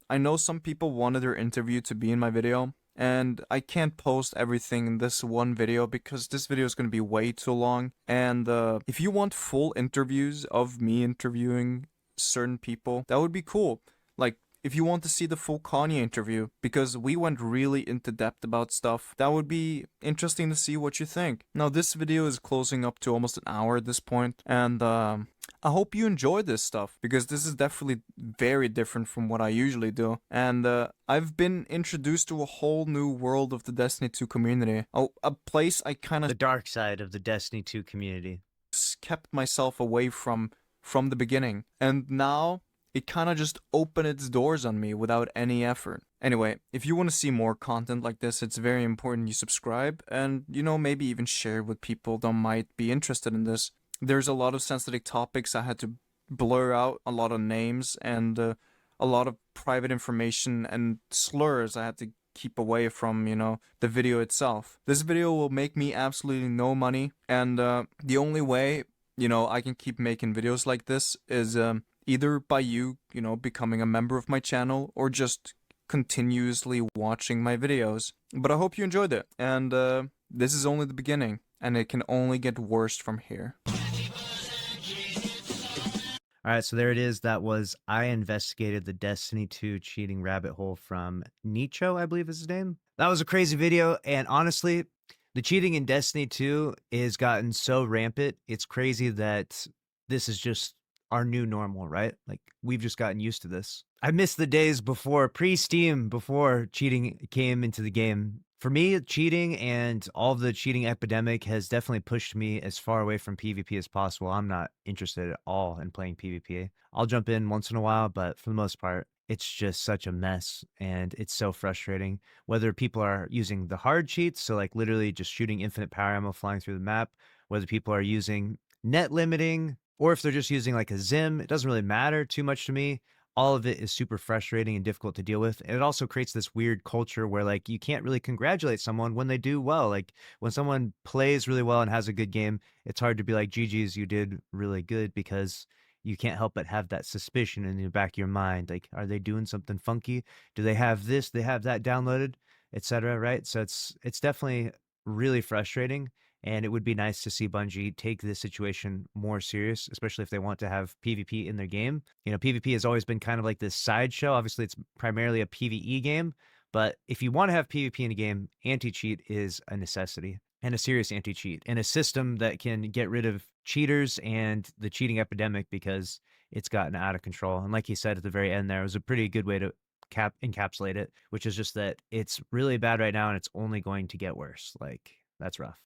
I know some people wanted their interview to be in my video, and I can't post everything in this one video because this video is going to be way too long. And if you want full interviews of me interviewing certain people, that would be cool. Like, if you want to see the full Kanye interview, because we went really into depth about stuff, that would be interesting to see what you think. Now, this video is closing up to almost an hour at this point, and I hope you enjoy this stuff, because this is definitely very different from what I usually do. And I've been introduced to a whole new world of the Destiny 2 community. A place I kind of... The dark side of the Destiny 2 community. Kept myself away from the beginning. And now it kind of just opened its doors on me without any effort. Anyway, if you want to see more content like this, it's very important you subscribe and, maybe even share with people that might be interested in this. There's a lot of sensitive topics. I had to blur out a lot of names and a lot of private information and slurs I had to keep away from, the video itself. This video will make me absolutely no money, and the only way, I can keep making videos like this is either by you, becoming a member of my channel or just continuously watching my videos. But I hope you enjoyed it, and this is only the beginning, and it can only get worse from here. All right, so there it is. That was I investigated the Destiny 2 cheating rabbit hole from Nicho, I believe is his name. That was a crazy video, and honestly, the cheating in Destiny 2 has gotten so rampant, it's crazy that this is just our new normal, right? Like, we've just gotten used to this. I miss the days before, pre-Steam, before cheating came into the game. For me, cheating and all of the cheating epidemic has definitely pushed me as far away from PvP as possible. I'm not interested at all in playing PvP. I'll jump in once in a while, but for the most part, it's just such a mess and it's so frustrating. Whether people are using the hard cheats, so like literally just shooting infinite power ammo flying through the map, whether people are using net limiting, or if they're just using like a Zim, it doesn't really matter too much to me. All of it is super frustrating and difficult to deal with. And it also creates this weird culture where like you can't really congratulate someone when they do well. Like when someone plays really well and has a good game, it's hard to be like, GG's, you did really good, because you can't help but have that suspicion in the back of your mind. Like, are they doing something funky? Do they have this? They have that downloaded, etc. Right? So it's definitely really frustrating. And it would be nice to see Bungie take this situation more serious, especially if they want to have PvP in their game. PvP has always been kind of like this sideshow. Obviously, it's primarily a PvE game. But if you want to have PvP in a game, anti-cheat is a necessity, and a serious anti-cheat, and a system that can get rid of cheaters and the cheating epidemic, because it's gotten out of control. And like he said at the very end there, it was a pretty good way to encapsulate it, which is just that it's really bad right now and it's only going to get worse. Like, that's rough.